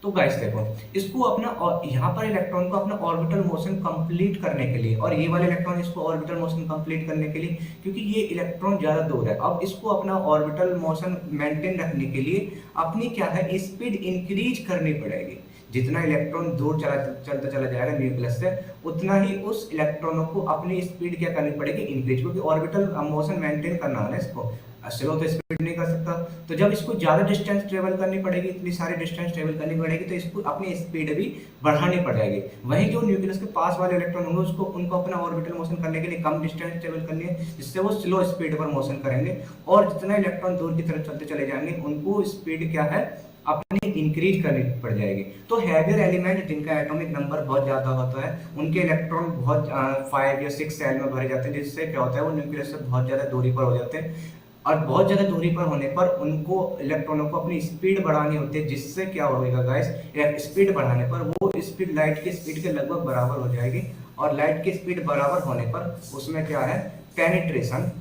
तो गाइस देखो, इसको अपना और यहाँ पर इलेक्ट्रॉन को अपना ऑर्बिटल मोशन कंप्लीट करने के लिए, और ये वाले इलेक्ट्रॉन इसको ऑर्बिटल मोशन कंप्लीट करने के लिए, क्योंकि ये इलेक्ट्रॉन ज्यादा दूर है, अब इसको अपना ऑर्बिटल मोशन मेंटेन रखने के लिए अपनी क्या है, स्पीड इंक्रीज करनी पड़ेगी। जितना इलेक्ट्रॉन दूर चलता चला जाएगा न्यूक्लियस से, उतना ही उस इलेक्ट्रॉनों को अपनी स्पीड क्या करनी पड़ेगी, इंक्रीज, क्योंकि ऑर्बिटल मोशन मेंटेन करना है ना इसको, स्लो तो स्पीड नहीं कर सकता। तो जब इसको ज्यादा डिस्टेंस ट्रेवल करनी पड़ेगी, इतनी सारी डिस्टेंस ट्रेवल करनी पड़ेगी, तो इसको अपनी स्पीड भी बढ़ानी पड़ेगी। वहीं जो न्यूक्लियस के पास वाले इलेक्ट्रॉन होंगे उसको, उनको अपना ऑर्बिटल मोशन करने के लिए कम डिस्टेंस ट्रेवल करनी है, जिससे वो स्लो स्पीड पर मोशन करेंगे। और जितना इलेक्ट्रॉन दूर की तरफ चलते चले जाएंगे उनको स्पीड क्या है, अपनी इंक्रीज करनी पड़ जाएगी। तो हैवियर एलिमेंट जिनका एटॉमिक नंबर बहुत ज्यादा होता है, उनके इलेक्ट्रॉन बहुत 5 या 6 सेल में भरे जाते हैं, जिससे क्या होता है वो न्यूक्लियस से बहुत ज्यादा दूरी पर हो जाते हैं। और बहुत ज्यादा दूरी पर होने पर उनको इलेक्ट्रॉनों को अपनी स्पीड बढ़ानी होती है, जिससे क्या होगा गाइस, स्पीड बढ़ाने पर वो स्पीड लाइट की स्पीड के लगभग बराबर हो जाएगी। और लाइट की स्पीड बराबर होने पर उसमें क्या है, पेनिट्रेशन,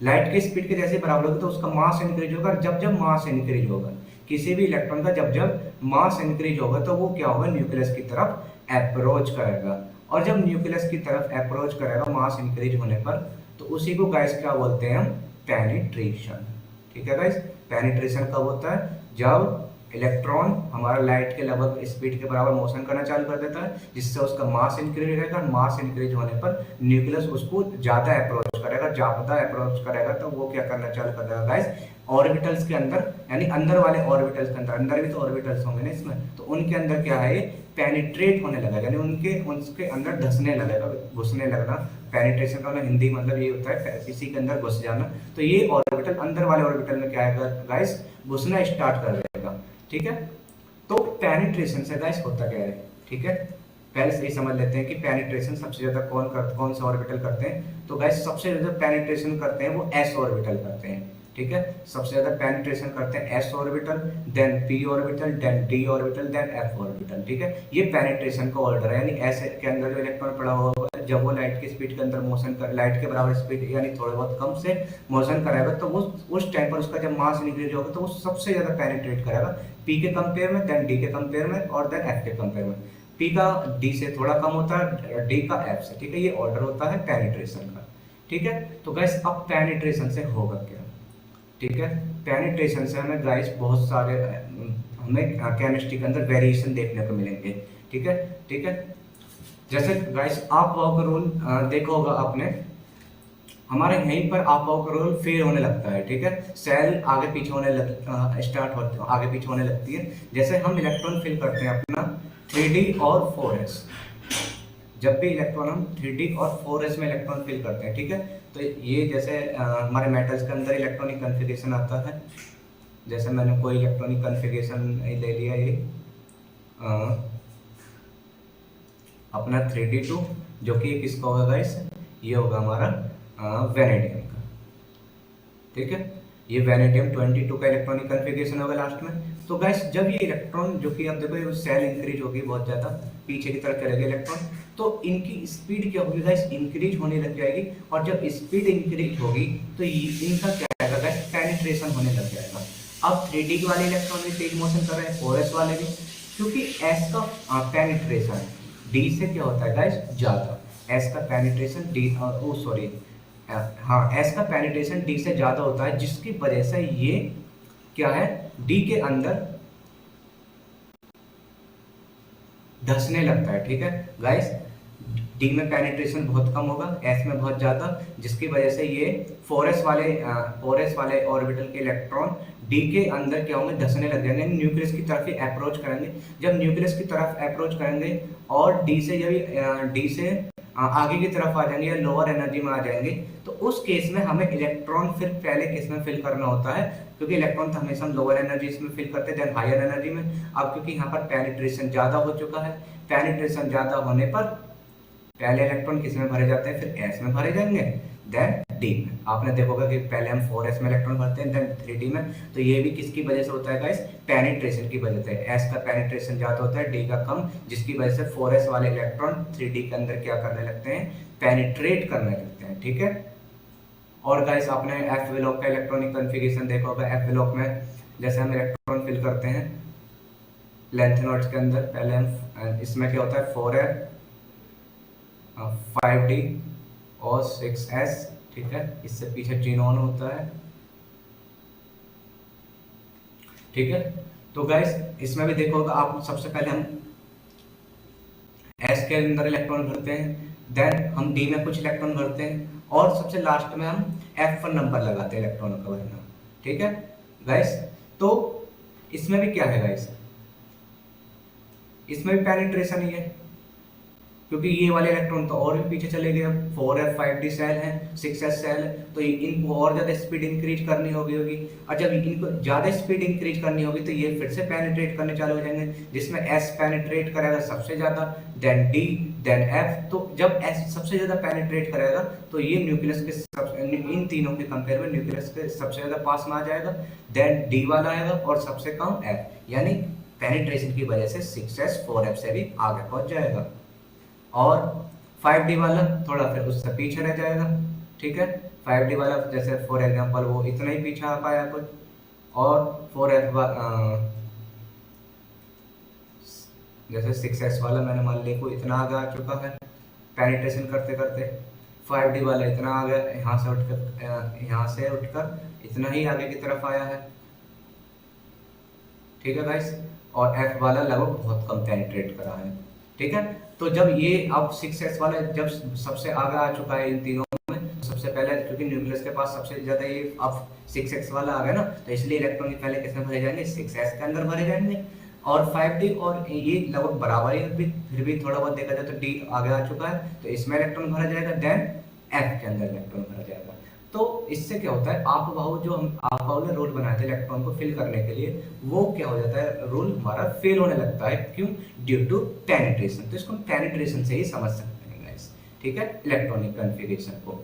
लाइट की स्पीड के जैसे बराबर होगी तो उसका मास इंक्रीज होगा। जब जब मास इंक्रीज होगा किसी भी इलेक्ट्रॉन का, जब जब मास इंक्रीज होगा तो वो क्या होगा, न्यूक्लियस की तरफ अप्रोच करेगा। और जब न्यूक्लियस की तरफ अप्रोच करेगा मास इंक्रीज होने पर, तो उसी को गाइस क्या बोलते हैं हम, पेनिट्रेशन। ठीक है गाइस, पेनिट्रेशन कब होता है, जब इलेक्ट्रॉन हमारा लाइट के लगभग स्पीड के बराबर मोशन करना चालू कर देता है, जिससे उसका मास इंक्रीज रहेगा। मास इंक्रीज होने पर न्यूक्लियस उसको ज्यादा अप्रोच करेगा, तो वो क्या करना चालू कर देगा गाइस, ऑर्बिटल्स के अंदर, यानी अंदर वाले ऑर्बिटल्स के अंदर, अंदर भी तो ऑर्बिटल्स होंगे ना इसमें, तो उनके अंदर क्या है, ये पेनिट्रेट होने लगेगा, यानी उसके अंदर धंसने लगेगा, घुसने लगना। पेनिट्रेशन का हिंदी मतलब ये होता है किसी के अंदर घुस जाना। तो ये ऑर्बिटल अंदर वाले ऑर्बिटल में क्या है गाइस, घुसना स्टार्ट कर देगा। ठीक है, तो पेनिट्रेशन से गाइस होता क्या है, ठीक है, पहले से ही समझ लेते हैं कि पेनिट्रेशन सबसे ज्यादा कौन सा ऑर्बिटल करते हैं। तो गाइस सबसे ज्यादा पेनिट्रेशन करते हैं वो एस ऑर्बिटल करते हैं। ठीक है, सबसे ज्यादा पेनिट्रेशन करते हैं S orbital, then P orbital, then D orbital, then F orbital. ठीक है, ये पेनिट्रेशन का ऑर्डर है, यानी एस के अंदर जो इलेक्ट्रॉन पड़ा हुआ है, जब वो लाइट की स्पीड के अंदर मोशन कर, लाइट के बराबर स्पीड यानी थोड़े बहुत कम से मोशन करेगा, तो वो उस टाइम पर उसका जब मास इंक्रीज होगा तो वो सबसे ज्यादा पेनिट्रेट करेगा पी के कंपेयर में, देन डी के कंपेयर में, और देन एफ के कंपेयर में। पी का डी से थोड़ा कम होता है, डी का एफ से। ठीक है, ये ऑर्डर होता है पेनिट्रेशन का। ठीक है, तो गाइस अब पेनिट्रेशन से होगा क्या, ठीक है, पेनिट्रेशन से हमें गाइस बहुत सारे हम हमें केमिस्ट्री के अंदर वेरिएशन देखने को मिलेंगे। ठीक है, ठीक है। जैसे गाइस आप का रूल देखा होगा आपने, हमारे यहीं पर आपाओ का रोल फेल होने लगता है। ठीक है, सेल आगे पीछे होने स्टार्ट होते आगे पीछे होने लगती है। जैसे हम इलेक्ट्रॉन फिल करते हैं अपना 3D और 4s, जब भी इलेक्ट्रॉन हम 3D और 4s में इलेक्ट्रॉन फिल करते हैं, ठीक है, तो ये जैसे हमारे मेटल्स के अंदर इलेक्ट्रॉनिक कन्फिगरेशन आता है। जैसे मैंने कोई इलेक्ट्रॉनिक कन्फिगरेशन ले लिया, ये अपना 3D2, जो कि किसका होगा गाइस, ये होगा हमारा वेनेडियम का। ठीक है, ये वेनेडियम 22 का इलेक्ट्रॉनिक कन्फिगरेशन होगा लास्ट में। तो गाइस जब ये इलेक्ट्रॉन, जो कि अब देखो सेल इंक्रीज होगी बहुत ज्यादा, पीछे की तरफ चलेगा इलेक्ट्रॉन, तो इनकी स्पीड क्या होगी गाइस, इंक्रीज होने लग जाएगी। और जब स्पीड इंक्रीज होगी तो इनका क्या आएगा गाइस, पेनिट्रेशन होने लग जाएगा। अब 3D वाले इलेक्ट्रॉन भी तेज मोशन कर रहे हैं, 4s वाले भी, क्योंकि s का पेनिट्रेशन d से क्या होता है गाइस, ज्यादा। s का पेनिट्रेशन d, ओ सॉरी, हाँ, s का पेनिट्रेशन d से ज्यादा होता है, जिसकी वजह से ये क्या है, d के अंदर धंसने लगता है। ठीक है गाइस, डी में पेनिट्रेशन बहुत कम होगा, एस में बहुत ज्यादा, जिसकी वजह से ये 4s वाले ऑर्बिटल के इलेक्ट्रॉन डी के अंदर क्या होंगे, धंसने लग जाएंगे, न्यूक्लियस की तरफ ही अप्रोच करेंगे। जब न्यूक्लियस की तरफ अप्रोच करेंगे और डी से आगे की तरफ आ जाएंगे या लोअर एनर्जी में आ जाएंगे, तो उस केस में हमें इलेक्ट्रॉन फिर पहले केस में फिल करना होता है, क्योंकि इलेक्ट्रॉन तो हमेशा हम लोअर एनर्जी में फिल करते हैं देन हायर एनर्जी में। अब क्योंकि यहाँ पर पेनिट्रेशन ज्यादा हो चुका है, पेनिट्रेशन ज्यादा होने पर पहले इलेक्ट्रॉन किस में भरे जाते हैं, फिर एस में भरे जाएंगे, देन डी में। आपने देखोगा कि पहले हम 4s में इलेक्ट्रॉन भरते हैं, देन 3D में। तो ये भी किसकी वजह से होता है गाइस, पेनिट्रेशन की वजह से। एस का पेनिट्रेशन ज्यादा होता है, डी का कम, जिसकी वजह से 4s वाले इलेक्ट्रॉन 3D के अंदर क्या करने लगते हैं, पेनिट्रेट करने लगते हैं। ठीक है, और गाइस आपने एफ ब्लॉक का इलेक्ट्रॉनिक कन्फिगरेशन देखा होगा। एफ ब्लॉक में जैसे हम इलेक्ट्रॉन फिल करते हैं लेंथ नोड्स के अंदर, पहले हम इसमें क्या होता है, 4f 5D और 6s। ठीक है, इससे पीछे जीनोन होता है। ठीक है, तो गाइस इसमें भी देखोगे आप, सबसे पहले हम s के अंदर इलेक्ट्रॉन भरते हैं, देन हम d में कुछ इलेक्ट्रॉन भरते हैं, और सबसे लास्ट में हम f पर नंबर लगाते हैं इलेक्ट्रॉन का भरना। ठीक है गाइस, तो इसमें भी क्या है गाइस, इसमें भी पेनिट्रेशन ही है, क्योंकि ये वाले इलेक्ट्रॉन तो और भी पीछे चले गए। 4f 5d सेल है, 6s सेल है, तो इनको और ज्यादा स्पीड इंक्रीज करनी होगी। और जब इनको ज्यादा स्पीड इंक्रीज करनी होगी तो ये फिर से पेनिट्रेट करने चालू हो जाएंगे, जिसमें s पेनिट्रेट करेगा सबसे ज्यादा, देन d, देन f। तो जब s सबसे ज्यादा पेनिट्रेट करेगा तो ये न्यूक्लियस के इन तीनों के कंपेयर में न्यूक्लियस के सबसे ज्यादा पास में आ जाएगा, देन d वाला आएगा, और सबसे कम f, यानी पेनिट्रेशन की वजह से 6s 4f से भी आगे पहुंच जाएगा। और 5D वाला थोड़ा फिर उससे पीछे रह जाएगा। ठीक है, 5D वाला जैसे फॉर एग्जांपल वो इतना ही पीछे आ पाया कुछ, और 4f जैसे 6s वाला मैंने मान लिया को इतना आगे आ चुका है पेनिट्रेशन करते करते, 5D वाला इतना आगे, यहाँ से उठकर इतना ही आगे की तरफ आया है। ठीक है गाइस, और f वाला लगभग बहुत कम पेनिट्रेट करा है। ठीक है, तो जब ये अब 6s वाला जब सबसे आगे आ चुका है इन तीनों में, सबसे पहले क्योंकि न्यूक्लियस के पास सबसे ज्यादा ये अब 6s वाला आ गया ना, तो इसलिए इलेक्ट्रॉन पहले किसमें भरे जाएंगे, 6s के अंदर भरे जाएंगे। और 5D और ये लगभग बराबर ही, फिर भी थोड़ा बहुत देखा जाए तो d आगे आ चुका है, तो इसमें इलेक्ट्रॉन भरा जाएगा, देन f के अंदर इलेक्ट्रॉन भरा जाएगा। तो इससे क्या होता है, आप बाहु जो हम आप बाहु ने रोल बनाए थे इलेक्ट्रॉन को फिल करने के लिए, वो क्या हो जाता है, रोल हमारा फेल होने लगता है। क्यों, ड्यू टू पेनिट्रेशन। तो इसको हम पेनिट्रेशन से ही समझ सकते हैं गाइस। ठीक है, इलेक्ट्रॉनिक कन्फिगरेशन को।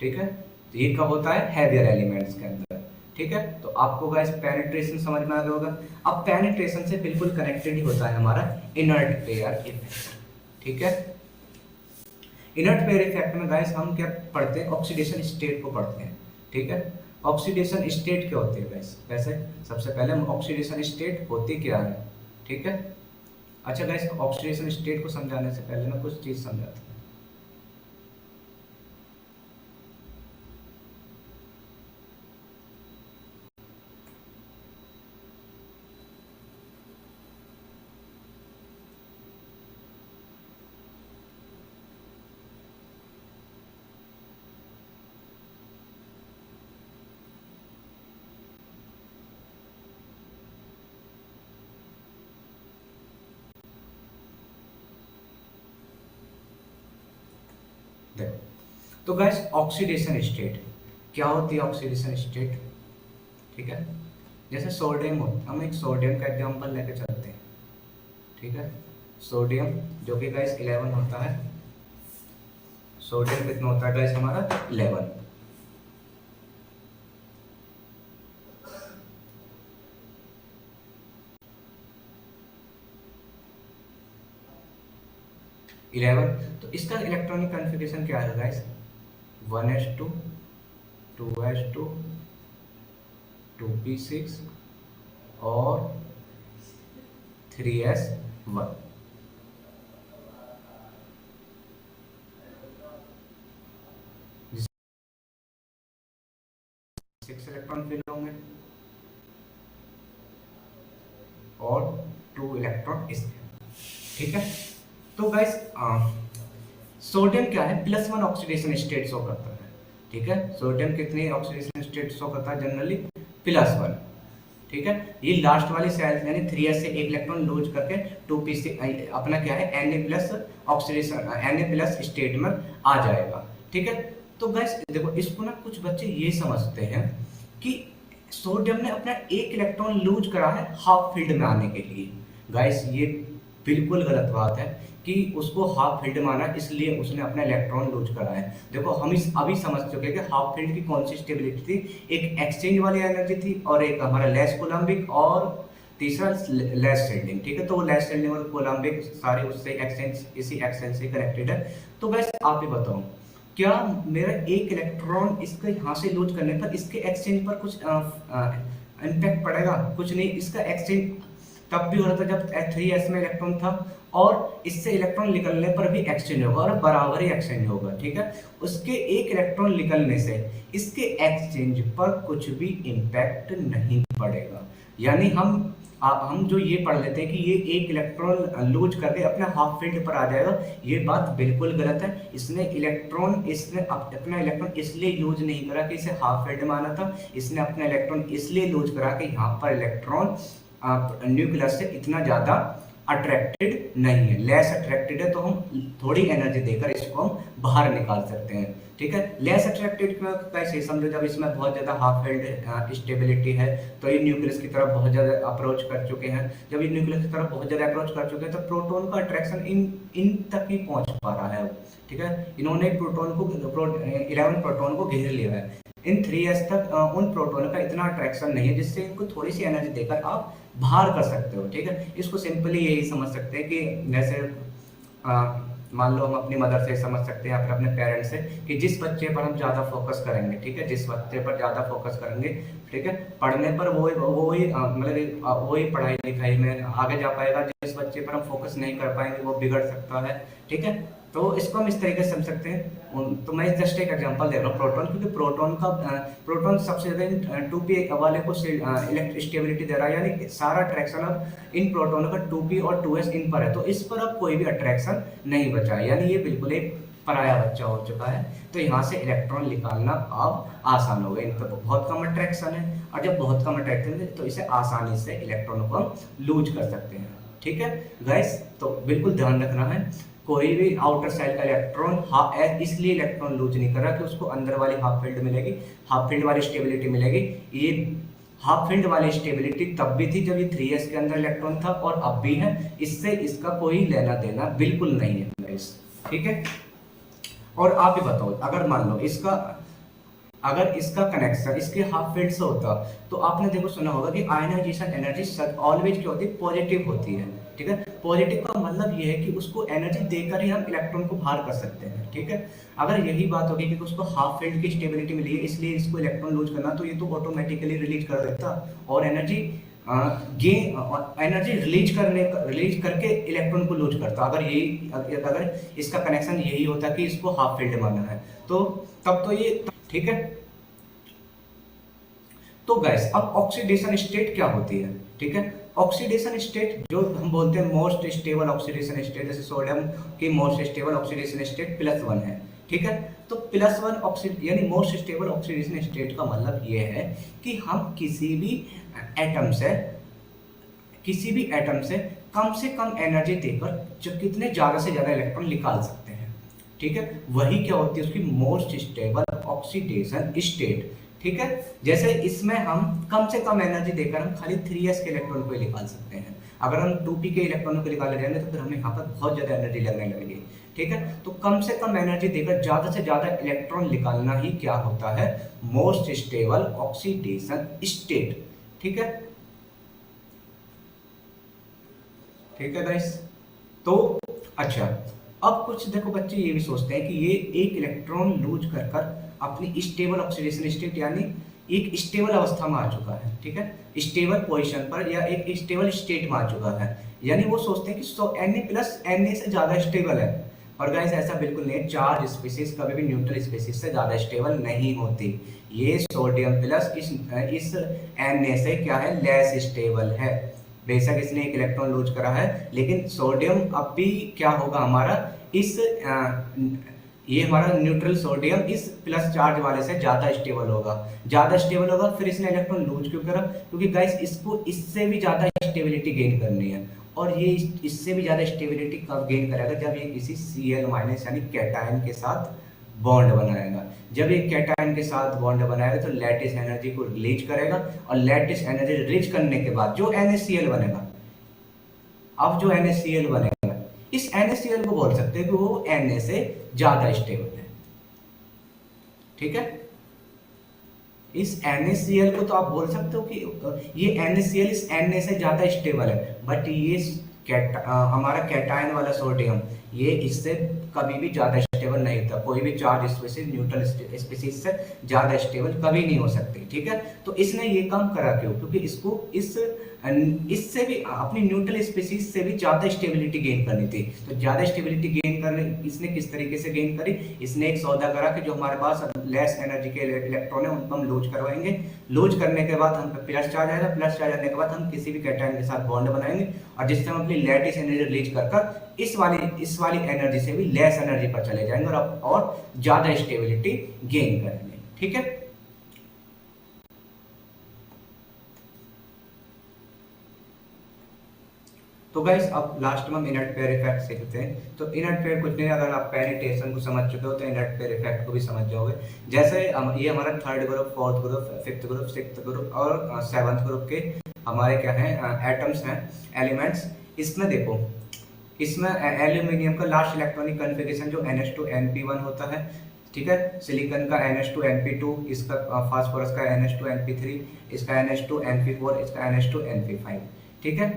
ठीक है, तो ये कब होता है, हैवियर एलिमेंट्स के अंदर। ठीक है, तो आपको गाइस पेनिट्रेशन समझ में आ गया होगा। अब पेनिट्रेशन से बिल्कुल कनेक्टेड ही होता है हमारा इनर्ट पेयर इफेक्ट। ठीक है, इनर्ट पेयर इफेक्ट में गाइस हम क्या पढ़ते हैं, ऑक्सीडेशन स्टेट को पढ़ते हैं। ठीक है, ऑक्सीडेशन स्टेट क्या होती है गाइस, वैसे सबसे पहले हम ऑक्सीडेशन स्टेट होती क्या है। ठीक है, अच्छा गाइस, ऑक्सीडेशन स्टेट को समझाने से पहले मैं कुछ चीज समझाता हूँ। हैं। तो गैस ऑक्सीडेशन स्टेट क्या होती है? ऑक्सीडेशन स्टेट, ठीक है, जैसे सोडियम हो, हम एक सोडियम का एग्जांपल लेके चलते हैं, ठीक है। सोडियम जो कि गैस 11 होता है, सोडियम कितना होता है गैस हमारा 11। तो इसका इलेक्ट्रॉनिक कॉन्फ़िगरेशन क्या है गाइस? 1s2 2s2 2p6 और 3s1। 6 इलेक्ट्रॉन फिल होंगे और 2 इलेक्ट्रॉन इसके, ठीक है। तो गाइस सोडियम क्या है? +1 ऑक्सीडेशन स्टेट शो करता है, ठीक है। सोडियम कितनी ऑक्सीडेशन स्टेट शो करता है जनरली? +1, ठीक है। ये लास्ट वाली सेल यानी 3s से एक इलेक्ट्रॉन लूज करके 2p से अपना क्या है Na+ ऑक्सीडेशन Na+ स्टेट में आ जाएगा, ठीक है। तो गाइस देखो, इसको ना कुछ बच्चे ये समझते हैं कि सोडियम ने अपना एक इलेक्ट्रॉन लूज करा है हाफ फील्ड में आने के लिए। गाइस ये बिल्कुल गलत बात है कि उसको हाफ फील्ड माना इसलिए उसने अपना इलेक्ट्रॉन लूज करा है। देखो हम इस अभी समझ चुके हैं कि हाफ फील्ड की कौन सी स्टेबिलिटी थी, एक एक्सचेंज वाली एनर्जी थी और एक हमारा लेस कोलम्बिक और तीसरा लेस शेल्डिंग, ठीक है। तो वो लेस शेल्डिंग और कोलम्बिक सारे उससे एक्सचेंज, इसी एक्सचेंज से कनेक्टेड है। तो बस आप ही बताओ, क्या मेरा एक इलेक्ट्रॉन इसका यहाँ से लूज करने पर इसके एक्सचेंज पर कुछ इम्पैक्ट पड़ेगा? कुछ नहीं। इसका एक्सचेंज तब भी हो रहा था जब 3s में इलेक्ट्रॉन था और इससे इलेक्ट्रॉन निकलने पर भी एक्सचेंज होगा और बराबर ही एक्सचेंज होगा, ठीक है। उसके एक इलेक्ट्रॉन निकलने से इसके एक्सचेंज पर कुछ भी इम्पैक्ट नहीं पड़ेगा। यानी हम जो ये पढ़ लेते हैं कि ये एक इलेक्ट्रॉन लूज करके अपने हाफ फील्ड पर आ जाएगा, ये बात बिल्कुल गलत है। इसने अपना इलेक्ट्रॉन इसलिए यूज नहीं करा कि इसे हाफ फील्ड माना था, इसने अपना इलेक्ट्रॉन इसलिए यूज करा कि यहाँ पर इलेक्ट्रॉन न्यूक्लियस से इतना ज्यादा अट्रैक्टेड नहीं है, लेस अट्रैक्टेड है, तो हम थोड़ी एनर्जी देकर इसको हम बाहर निकाल सकते हैं, ठीक है। लेस अट्रैक्टेड कैसे समझो? जब इसमें बहुत ज्यादा हाफ फील्ड स्टेबिलिटी है तो ये न्यूक्लियस की तरफ बहुत ज्यादा अप्रोच कर चुके हैं। जब ये न्यूक्लियस की तरफ बहुत ज्यादा अप्रोच कर चुके हैं तो प्रोटॉन का अट्रैक्शन इन तक ही पहुंच पा रहा है, ठीक है। इन्होंने प्रोटॉन को 11 प्रोटॉन को घेर लिया है। इन 3s तक उन प्रोटॉन का इतना अट्रैक्शन नहीं है जिससे इनको थोड़ी सी एनर्जी देकर आप बाहर कर सकते हो, ठीक है। इसको सिंपली यही समझ सकते हैं कि जैसे मान लो हम अपनी मदर से समझ सकते हैं या फिर अपने पेरेंट्स से कि जिस बच्चे पर हम ज़्यादा फोकस करेंगे, ठीक है, जिस बच्चे पर ज़्यादा फोकस करेंगे, ठीक है, पढ़ने पर वही पढ़ाई लिखाई में आगे जा पाएगा। जिस बच्चे पर हम फोकस नहीं कर पाएंगे वो बिगड़ सकता है, ठीक है। तो इसको हम इस तरीके से समझ सकते हैं। तो मैं जस्ट एक एग्जांपल दे रहा हूँ प्रोटॉन, क्योंकि प्रोटॉन सबसे ज़्यादा 2p वाले को इलेक्ट्रिक स्टेबिलिटी दे रहा है, यानी सारा अट्रैक्शन अब इन प्रोटॉनों का 2p और 2s इन पर है, तो इस पर अब कोई भी अट्रैक्शन नहीं बचा है, यानी ये बिल्कुल एक पराया बच्चा हो चुका है। तो यहाँ से इलेक्ट्रॉन निकालना अब आसान हो गया। इन पर बहुत कम अट्रैक्शन है और जब बहुत कम अट्रैक्शन है तो इसे आसानी से इलेक्ट्रॉन को हम लूज कर सकते हैं, ठीक है गाइस। तो बिल्कुल ध्यान रखना है, कोई भी आउटर सेल का इलेक्ट्रॉन इसलिए इलेक्ट्रॉन लूज नहीं कर रहा कि उसको अंदर वाली हाफ फील्ड मिलेगी, हाफ फील्ड वाली स्टेबिलिटी मिलेगी। ये हाफ फील्ड वाली स्टेबिलिटी तब भी थी जब ये 3s के अंदर इलेक्ट्रॉन था और अब भी है, इससे इसका कोई लेना देना बिल्कुल नहीं है गाइस, ठीक है। और आप ही बताओ, अगर इसका कनेक्शन इसके हाफ फील्ड से होता तो आपने देखो सुना होगा कि आयनाइजेशन एनर्जी ऑलवेज क्या होती है? पॉजिटिव होती है, ठीक है। पॉजिटिव का मतलब ये है कि उसको एनर्जी देकर ही हम इलेक्ट्रॉन को बाहर कर सकते हैं, ठीक है। अगर यही बात होगी कि उसको हाफ फील्ड की स्टेबिलिटी मिली है इसलिए इसको इलेक्ट्रॉन लूज करना, तो ये तो ऑटोमेटिकली रिलीज कर देता और एनर्जी रिलीज करके इलेक्ट्रॉन को लूज करता। अगर इसका कनेक्शन यही होता कि इसको हाफ फील्ड माना है तो तब तो ये, ठीक है। तो गाइस अब ऑक्सीडेशन स्टेट क्या होती है, ठीक है। ऑक्सीडेशन स्टेट जो हम बोलते हैं मोस्ट स्टेबल ऑक्सीडेशन स्टेट, जैसे सोडियम की मोस्ट स्टेबल ऑक्सीडेशन स्टेट +1 है, ठीक है। तो +1 यानी मोस्ट स्टेबल ऑक्सीडेशन स्टेट का मतलब ये है कि हम किसी भी एटम से कम एनर्जी देकर जो कितने ज्यादा से ज्यादा इलेक्ट्रॉन निकाल सकते हैं, ठीक है, वही क्या होती है उसकी मोस्ट स्टेबल ऑक्सीडेशन स्टेट। ठीक है, जैसे इसमें हम कम से कम एनर्जी देकर हम खाली 3s के इलेक्ट्रॉन को ही निकाल सकते हैं। अगर हम 2p के इलेक्ट्रॉनों को निकालने जाएंगे तो फिर हमें यहाँ पर बहुत ज्यादा एनर्जी लगने लगेगी। ठीक है, तो कम से कम एनर्जी देकर ज्यादा से ज्यादा इलेक्ट्रॉन निकालना ही क्या होता है, मोस्ट स्टेबल ऑक्सीडेशन स्टेट। ठीक है, ठीक है गाइस। तो अच्छा, अब कुछ देखो बच्चे ये भी सोचते हैं कि ये एक इलेक्ट्रॉन लूज कर कर अपनी स्टेबल ऑक्सीडेशन स्टेट यानी एक स्टेबल अवस्था में आ चुका है। ठीक है, स्टेबल पोजीशन पर या एक स्टेबल स्टेट में आ चुका है, यानी वो सोचते हैं कि Na प्लस Na से ज्यादा स्टेबल है। पर गाइस ऐसा बिल्कुल नहीं, चार्ज स्पीसीज कभी भी न्यूट्रल स्पीसीज से ज्यादा स्टेबल नहीं होती। ये सोडियम प्लस इस Na से क्या है, लेस स्टेबल है। बेशक इसने एक इलेक्ट्रॉन लूज करा है, लेकिन सोडियम अब भी क्या होगा हमारा, इस ये हमारा न्यूट्रल सोडियम इस प्लस चार्ज वाले से ज्यादा स्टेबल होगा, ज्यादा स्टेबल होगा। फिर इसने इलेक्ट्रॉन लूज क्यों करा, क्योंकि गाइस इसको इससे भी ज्यादा स्टेबिलिटी गेन करनी है। और ये इससे भी ज्यादा स्टेबिलिटी कब गेन करेगा, जब ये किसी Cl- यानी कैटायन के साथ बॉन्ड बनाएगा। जब ये कैटायन के साथ बॉन्ड बनाएगा तो लैटिस एनर्जी को रिलीज करेगा, और लैटिस एनर्जी रिलीज करने के बाद जो NaCl बनेगा, अब जो NaCl बनेगा, इस NaCl को बोल सकते हैं कि वो Na से ज्यादा स्टेबल है। ठीक है, इस NaCl को तो आप बोल सकते हो कि ये NaCl इस Na से ज्यादा स्टेबल है, बट ये हमारा कैटायन वाला सोडियम ये इससे कभी भी ज्यादा स्टेबल नहीं था। कोई भी चार्ज स्पीसीज न्यूट्रल स्पीसीज से ज्यादा स्टेबल कभी नहीं हो सकती। ठीक है, तो इसने ये काम करा क्यों, क्योंकि इसको इससे भी अपनी न्यूट्रल स्पीसीज से भी ज्यादा स्टेबिलिटी गेन करनी थी। तो ज्यादा स्टेबिलिटी गेन करने इसने किस तरीके से गेन करी, इसने एक सौदा करा कि जो हमारे पास लेस एनर्जी के इलेक्ट्रॉन है उनको हम लूज करवाएंगे। लूज करने के बाद हम प्लस चार्ज आएगा, प्लस चार्ज आने के बाद हम किसी भी कैटायन के साथ बॉन्ड बनाएंगे, और जिससे हम अपनी लैटिस एनर्जी रिलीज कर इस वाली एनर्जी से भी लेस एनर्जी पर चले जाएंगे और ज्यादा स्टेबिलिटी गेन करेंगे। ठीक है, तो गाइस अब लास्ट में हम इनर्ट पेयर इफेक्ट सीखते हैं। तो इनर्ट पेयर कुछ नहीं, अगर आप पेनिट्रेशन को समझ चुके हो तो इनर्ट पेयर इफेक्ट को भी समझ जाओगे। जैसे ये हमारा third group, fourth group, fifth group, sixth group और सेवंथ ग्रुप के हमारे क्या हैं, एटम्स हैं, एलिमेंट्स। इसमें देखो, इसमें एल्यूमिनियम का लास्ट इलेक्ट्रॉनिक कन्फिगरेशन जो NH2Np1 होता है। ठीक है, सिलिकॉन का NH2Np2, इसका फास्फोरस का NH2Np3, इसका NH2Np4, इसका NH2Np5। ठीक है,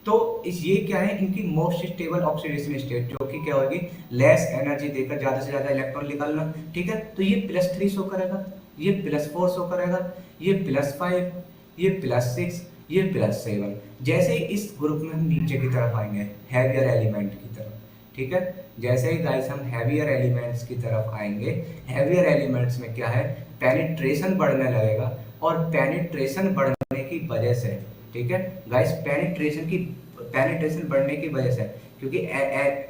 तो ये क्या है, इनकी मोस्ट स्टेबल ऑक्सीडेशन स्टेट, जो कि क्या होगी, लेस एनर्जी देकर ज्यादा से ज्यादा इलेक्ट्रॉन निकालना। ठीक है, तो ये +3 शो करेगा, ये +4 शो करेगा, ये +5, ये +6, ये +7। जैसे ही इस ग्रुप में हम नीचे की तरफ आएंगे, हैवियर एलिमेंट की तरफ। ठीक है, जैसे ही गाइस हम हैवियर एलिमेंट्स की तरफ आएंगे, हैवियर एलिमेंट्स में क्या है, पेनिट्रेशन बढ़ने लगेगा, और पेनिट्रेशन बढ़ने की वजह से, ठीक है गाइस, पेनिट्रेशन बढ़ने की वजह से, क्योंकि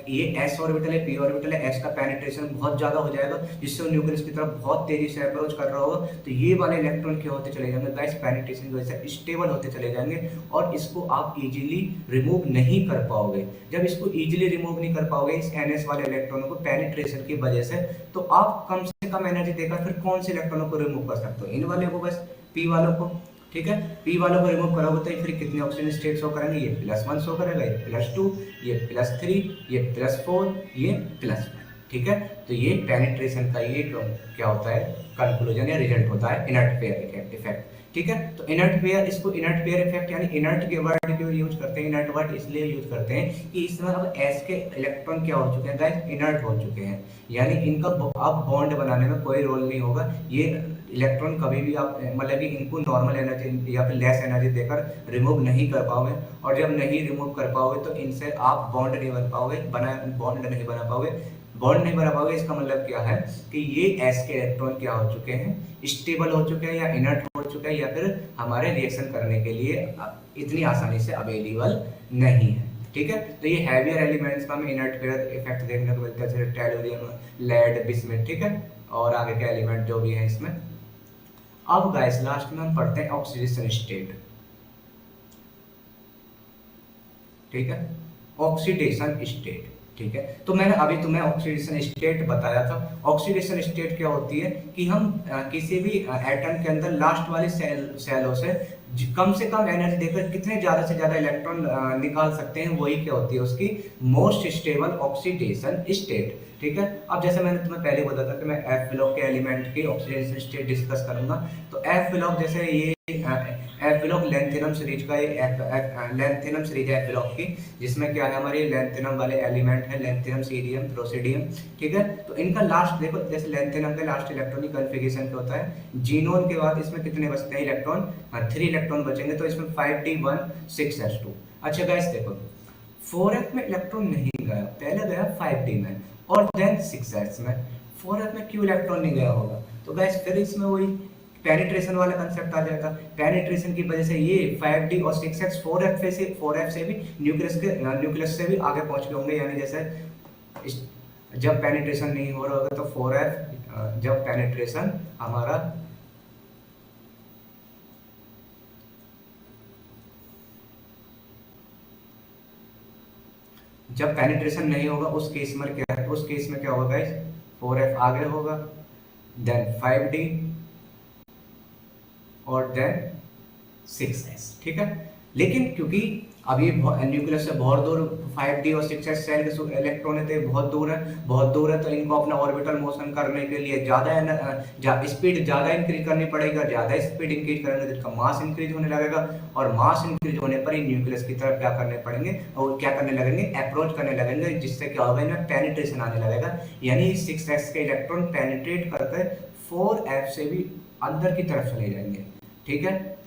ये s ऑर्बिटल है, p ऑर्बिटल है, s का पेनिट्रेशन बहुत ज्यादा हो जाएगा, जिससे वो न्यूक्लियस की तरफ बहुत तेजी से अप्रोच कर रहा होगा। तो ये वाले इलेक्ट्रॉन क्या होते चले जाएंगे गाइस, पेनिट्रेशन की वजह से स्टेबल होते चले जाएंगे, और इसको आप इजीली रिमूव नहीं कर पाओगे। जब इसको इजीली रिमूव नहीं कर पाओगे इस ns वाले इलेक्ट्रॉनों को पेनिट्रेशन की वजह से, तो आप कम से कम एनर्जी देकर फिर कौन से इलेक्ट्रॉनों को रिमूव कर सकते हो, इन वाले को, बस p वालों को। ठीक है, p वालों को रिमूव करोगे तो फिर कितने ऑक्सीजन स्टेट शो करेंगे, ये +1 शो करेगा, ये +2, ये +3, ये +4, ये +1। ठीक है, तो ये पेनिट्रेशन का ये क्या होता है, कंक्लूजन या रिजल्ट होता है इनर्ट पेयर इफेक्ट। ठीक है, तो इनर्ट पेयर, इसको इनर्ट पेयर इफेक्ट यानी इनर्ट के वर्ड क्यों यूज करते हैं, इनर्ट वर्ड इसलिए यूज करते हैं कि इसमें अब s के इलेक्ट्रॉन क्या हो चुके हैं गाइस, इनर्ट हो चुके हैं, यानी इनका अब बॉन्ड बनाने में कोई रोल नहीं होगा। ये इलेक्ट्रॉन कभी भी आप मतलब कि इनको नॉर्मल एनर्जी या फिर लेस एनर्जी देकर रिमूव नहीं कर पाओगे, और जब नहीं रिमूव कर पाओगे तो इनसे आप बॉन्ड नहीं बन पाओगे, बॉन्ड नहीं बना पाओगे। बॉन्ड नहीं बना पाओगे इसका मतलब क्या है कि ये s के इलेक्ट्रॉन क्या हो चुके हैं, स्टेबल हो चुके हैं, या इनर्ट हो चुके हैं, या फिर हमारे रिएक्शन करने के लिए इतनी आसानी से अवेलेबल नहीं है। ठीक है, तो ये हैवियर एलिमेंट्स में हमें इनर्ट पेयर इफेक्ट देखने को मिलता है, जैसे टेलोरियम, लेड, बिस्मिथ। ठीक है, और आगे के एलिमेंट जो भी है इसमें। अब गाइस लास्ट में हम पढ़ते हैं ऑक्सीडेशन स्टेट। ठीक है, ऑक्सीडेशन स्टेट ठीक है। तो मैंने अभी तुम्हें ऑक्सीडेशन स्टेट बताया था। ऑक्सीडेशन स्टेट क्या होती है कि हम किसी भी एटम के अंदर लास्ट वाले सेलों से कम से कम एनर्जी देकर कितने ज्यादा से ज्यादा इलेक्ट्रॉन निकाल सकते हैं, वही क्या होती है उसकी मोस्ट स्टेबल ऑक्सीडेशन स्टेट। ठीक है। अब जैसे मैंने तुम्हें पहले बोला था कि मैं एफ ब्लॉक के एलिमेंट की ऑक्सीडेशन स्टेट डिस्कस करूंगा। तो एफ ब्लॉक जैसे ये एफ ब्लॉक लेंथेनम सीरीज का लेंथेनम सीरीज है एफ ब्लॉक की, जिसमें क्या है हमारे लेंथेनम वाले एलिमेंट है, लेंथेनम, सीरियम, प्रोसीडियम। ठीक है। तो इनका लास्ट देखो, जैसे लेंथेनम का लास्ट इलेक्ट्रॉन की कॉन्फ़िगरेशन क्या होता है, जीनोन के बाद इसमें कितने बचते हैं इलेक्ट्रॉन, 3 इलेक्ट्रॉन बचेंगे, तो इसमें 5d1 6s2। अच्छा गाइस देखो, 4f में इलेक्ट्रॉन नहीं गया, पहले गया 5d में और देन 6s में। 4f में क्यों इलेक्ट्रॉन नहीं गया होगा, तो गाइस फिर इसमें वही पेनिट्रेशन वाला कंसेप्ट आ जाएगा। पेनिट्रेशन की वजह से ये 5d और 6s 4f से भी न्यूक्लियस से भी आगे पहुंच गए होंगे, यानी जैसे जब पेनिट्रेशन नहीं हो रहा होगा तो 4f, जब पेनिट्रेशन हमारा जब पेनिट्रेशन नहीं होगा उस केस में क्या है, उस केस में क्या होगा गाइस, 4f आगे होगा, देन 5d और देन 6s। ठीक है। लेकिन क्योंकि अब ये न्यूक्लियस से बहुत दूर 5d और 6s सेल के इलेक्ट्रॉन है, तो बहुत दूर है, बहुत दूर है, तो इनको अपना ऑर्बिटल मोशन करने के लिए ज़्यादा स्पीड ज़्यादा इंक्रीज करनी पड़ेगा। ज़्यादा स्पीड इंक्रीज करेंगे तो इसका मास इंक्रीज होने लगेगा, और मास इंक्रीज होने पर ही न्यूक्लियस की तरफ क्या करने पड़ेंगे, और क्या करने लगेंगे, अप्रोच करने लगेंगे, जिससे क्या होगा, इनमें पेनिट्रेशन आने लगेगा। यानी 6s के इलेक्ट्रॉन पेनिट्रेट करके 4f से भी अंदर की तरफ चले जाएंगे। ठीक है।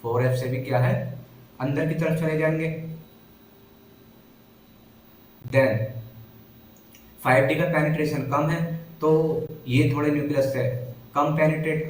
4f से भी क्या है, अंदर की तरफ चले जाएंगे। देन 5d का पेनिट्रेशन कम है, तो ये थोड़े न्यूक्लियस से कम पेनिट्रेट,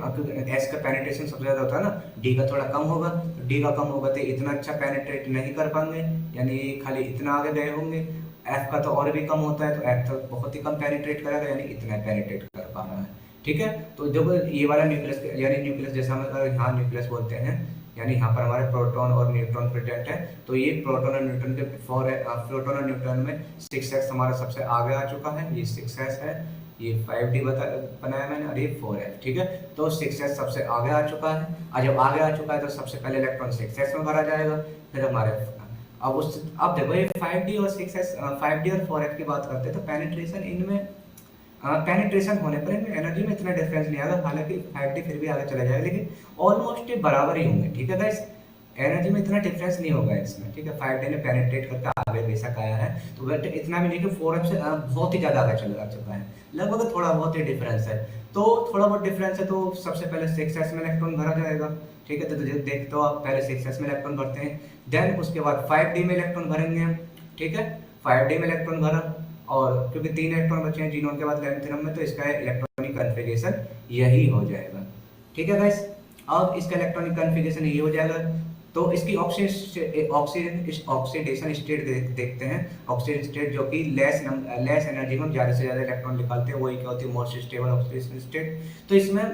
एस का पेनिट्रेशन सबसे ज्यादा होता है ना, डी का थोड़ा कम होगा, तो डी का कम होगा तो इतना अच्छा पेनिट्रेट नहीं कर पाएंगे, यानी खाली इतना आगे गए होंगे। एफ का तो और भी कम होता है, तो एफ तो बहुत ही कम पेनिट्रेट करेगा, यानी इतना पेनिट्रेट कर पा रहा है। ठीक है। तो जब ये वाला न्यूक्लियस, यानी न्यूक्लियस जैसा हम अगर यहाँ न्यूक्लियस बोलते हैं, यानी यहाँ पर हमारे प्रोटॉन और न्यूट्रॉन प्रेजेंट है, तो ये प्रोटॉन और न्यूट्रॉन के प्रोटॉन और न्यूट्रॉन में 6s हमारा सबसे आगे आ चुका है, ये 6s है, ये 5d बनाया मैंने, और ये 4f। ठीक है। तो 6s सबसे आगे आ चुका है, और जब आगे आ चुका है तो सबसे पहले इलेक्ट्रॉन 6s में भरा जाएगा, फिर हमारे अब देखो ये 5d और 6s, 5d और 4f की बात करते हैं, तो पेनिट्रेशन इनमें पेनिट्रेशन होने पर इनमें एनर्जी में इतना डिफरेंस नहीं आएगा, हालांकि 5d फिर भी आगे चला जाएगा, लेकिन ऑलमोस्ट ये बराबर ही होंगे। ठीक है गाइस, एनर्जी में इतना डिफरेंस नहीं होगा इसमें। ठीक है। 5d ने पेनिट्रेट करके आगे बेशक आया है, तो बट इतना भी नहीं कि 4f से बहुत ही ज्यादा आगे चला चुका है, लगभग थोड़ा बहुत ही डिफरेंस है। तो थोड़ा बहुत डिफरेंस है, तो सबसे पहले 6s में इलेक्ट्रॉन भरा जाएगा। ठीक है। तो देखते हो आप, पहले 6s में इलेक्ट्रॉन भरते हैं, देन उसके बाद 5d में इलेक्ट्रॉन भरेंगे हम। ठीक है। 5d में इलेक्ट्रॉन भरा, और क्योंकि 3 इलेक्ट्रॉन बचे हैं जीनोन के बाद लेंथेनम में, तो इसका इलेक्ट्रॉनिक कॉन्फ़िगरेशन यही हो जाएगा। ठीक है गाइस, अब इसका इलेक्ट्रॉनिक कॉन्फ़िगरेशन यही हो जाएगा। तो इसकी ऑक्सीडेशन स्टेट देखते हैं। ऑक्सीडेशन स्टेट जो कि लेस एनर्जी में ज़्यादा से ज़्यादा इलेक्ट्रॉन निकालते हैं, वही क्या होती है, मोस्ट स्टेबल ऑक्सीडेशन स्टेट। तो इसमें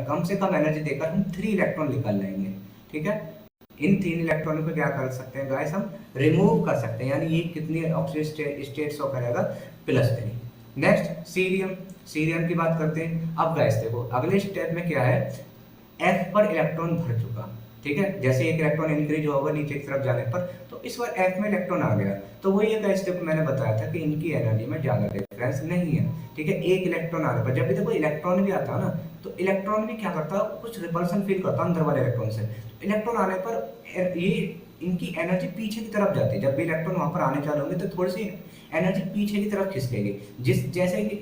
कम से कम एनर्जी देकर हम 3 इलेक्ट्रॉन निकाल लेंगे। ठीक है। इन 3 इलेक्ट्रॉनों को क्या कर सकते हैं गाइस, हम रिमूव कर सकते हैं, यानी ये कितनी ऑक्सीडेशन स्टेट शो करेगा, +3। नेक्स्ट सीरियम, सीरियम की बात करते हैं। अब गाइस देखो, अगले स्टेप में क्या है, एफ पर इलेक्ट्रॉन भर चुका। ठीक है। जैसे एक इलेक्ट्रॉन इंक्रीज होगा नीचे की तरफ जाने पर, तो इस बार एफ में इलेक्ट्रॉन आ गया, तो वही एक स्टेप मैंने बताया था कि इनकी एनर्जी में ज्यादा डिफरेंस नहीं है। ठीक है। एक इलेक्ट्रॉन आने पर, जब भी देखो इलेक्ट्रॉन भी आता है ना, तो इलेक्ट्रॉन भी क्या करता है, कुछ रिपल्सन फील करता है अंदर वाले इलेक्ट्रॉन से। इलेक्ट्रॉन आने पर ये इनकी एनर्जी पीछे की तरफ जाती है, जब भी इलेक्ट्रॉन वहां पर आने चालू होंगे तो थोड़ी सी एनर्जी पीछे की तरफ खिसकेगी।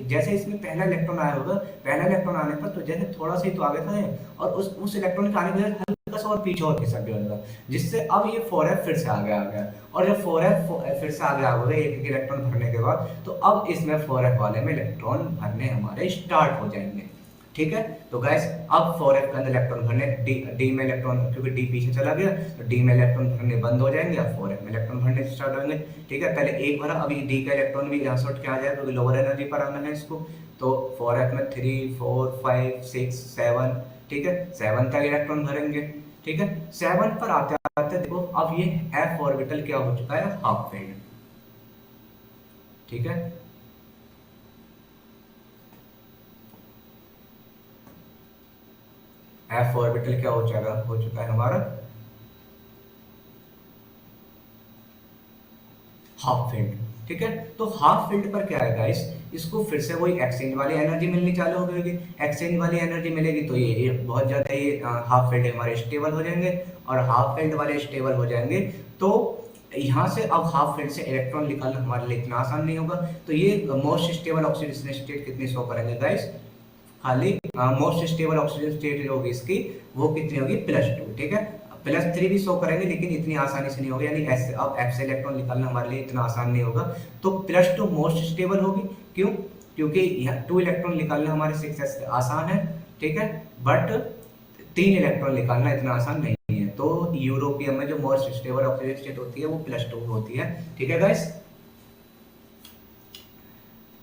जैसे इसमें पहला इलेक्ट्रॉन आया होगा, पहला इलेक्ट्रॉन आने पर तो जैसे थोड़ा सा ही तो आगे था, और उस इलेक्ट्रॉन के आने के बाद हल्का सा और पीछे और खिसक गया होगा, जिससे अब ये 4f फिर से आगे आ गया। और जब 4f फिर से आगे आ गया एक इलेक्ट्रॉन भरने के बाद, तो अब इसमें 4f वाले में इलेक्ट्रॉन भरने हमारे स्टार्ट हो जाएंगे। ठीक है। तो गैस अब 4f के अंदर इलेक्ट्रॉन भरने, डी में इलेक्ट्रॉन, क्योंकि डी पीछे चला गया तो डी में इलेक्ट्रॉन भरने बंद हो जाएंगे, अब 4f में इलेक्ट्रॉन भरने स्टार्ट होंगे। ठीक है। पहले एक भरा, अभी डी का इलेक्ट्रॉन भी यहाँ से उठ के आ जाएगा, क्योंकि लोअर एनर्जी पर आना है इसको। तो 4f में 3 4 5 6 7, ठीक है, 7 तक इलेक्ट्रॉन भरेंगे। ठीक है। 7 पर आते आते देखो अब ये f ऑर्बिटल क्या हो चुका है, हाफ फिल्ड। ठीक है। एफ ऑर्बिटल क्या हो चुका है हमारा, हाफ फील्ड। ठीक है, तो हाफ फील्ड पर क्या है गाइस, इसको फिर से वही एक्सचेंज वाली एनर्जी मिलनी चालू हो गई। एक्सचेंज वाली एनर्जी मिलेगी तो ये बहुत ज्यादा ये हाफ फील्ड हमारे स्टेबल हो जाएंगे, और हाफ फील्ड वाले स्टेबल हो जाएंगे तो यहाँ से अब हाफ फील्ड से इलेक्ट्रॉन निकालना हमारे लिए इतना आसान नहीं होगा। तो ये मोस्ट स्टेबल ऑक्सीडेशन स्टेट कितनी शो करेंगे गाइस, खाली मोस्ट स्टेबल ऑक्सीजन स्टेट जो होगी इसकी वो कितनी होगी, +2। ठीक है, +3 भी शो करेंगे लेकिन इतनी आसानी से नहीं होगा, यानी ऐसे अब F से इलेक्ट्रॉन निकालना हमारे लिए इतना आसान नहीं होगा। तो +2 मोस्ट स्टेबल होगी, क्यों, क्योंकि 2 इलेक्ट्रॉन निकालना हमारे 6s से आसान है। ठीक है, बट 3 इलेक्ट्रॉन निकालना इतना आसान नहीं है। तो यूरोपियम में जो मोस्ट स्टेबल ऑक्सीजन स्टेट होती है वो +2 होती है। ठीक है गाइस,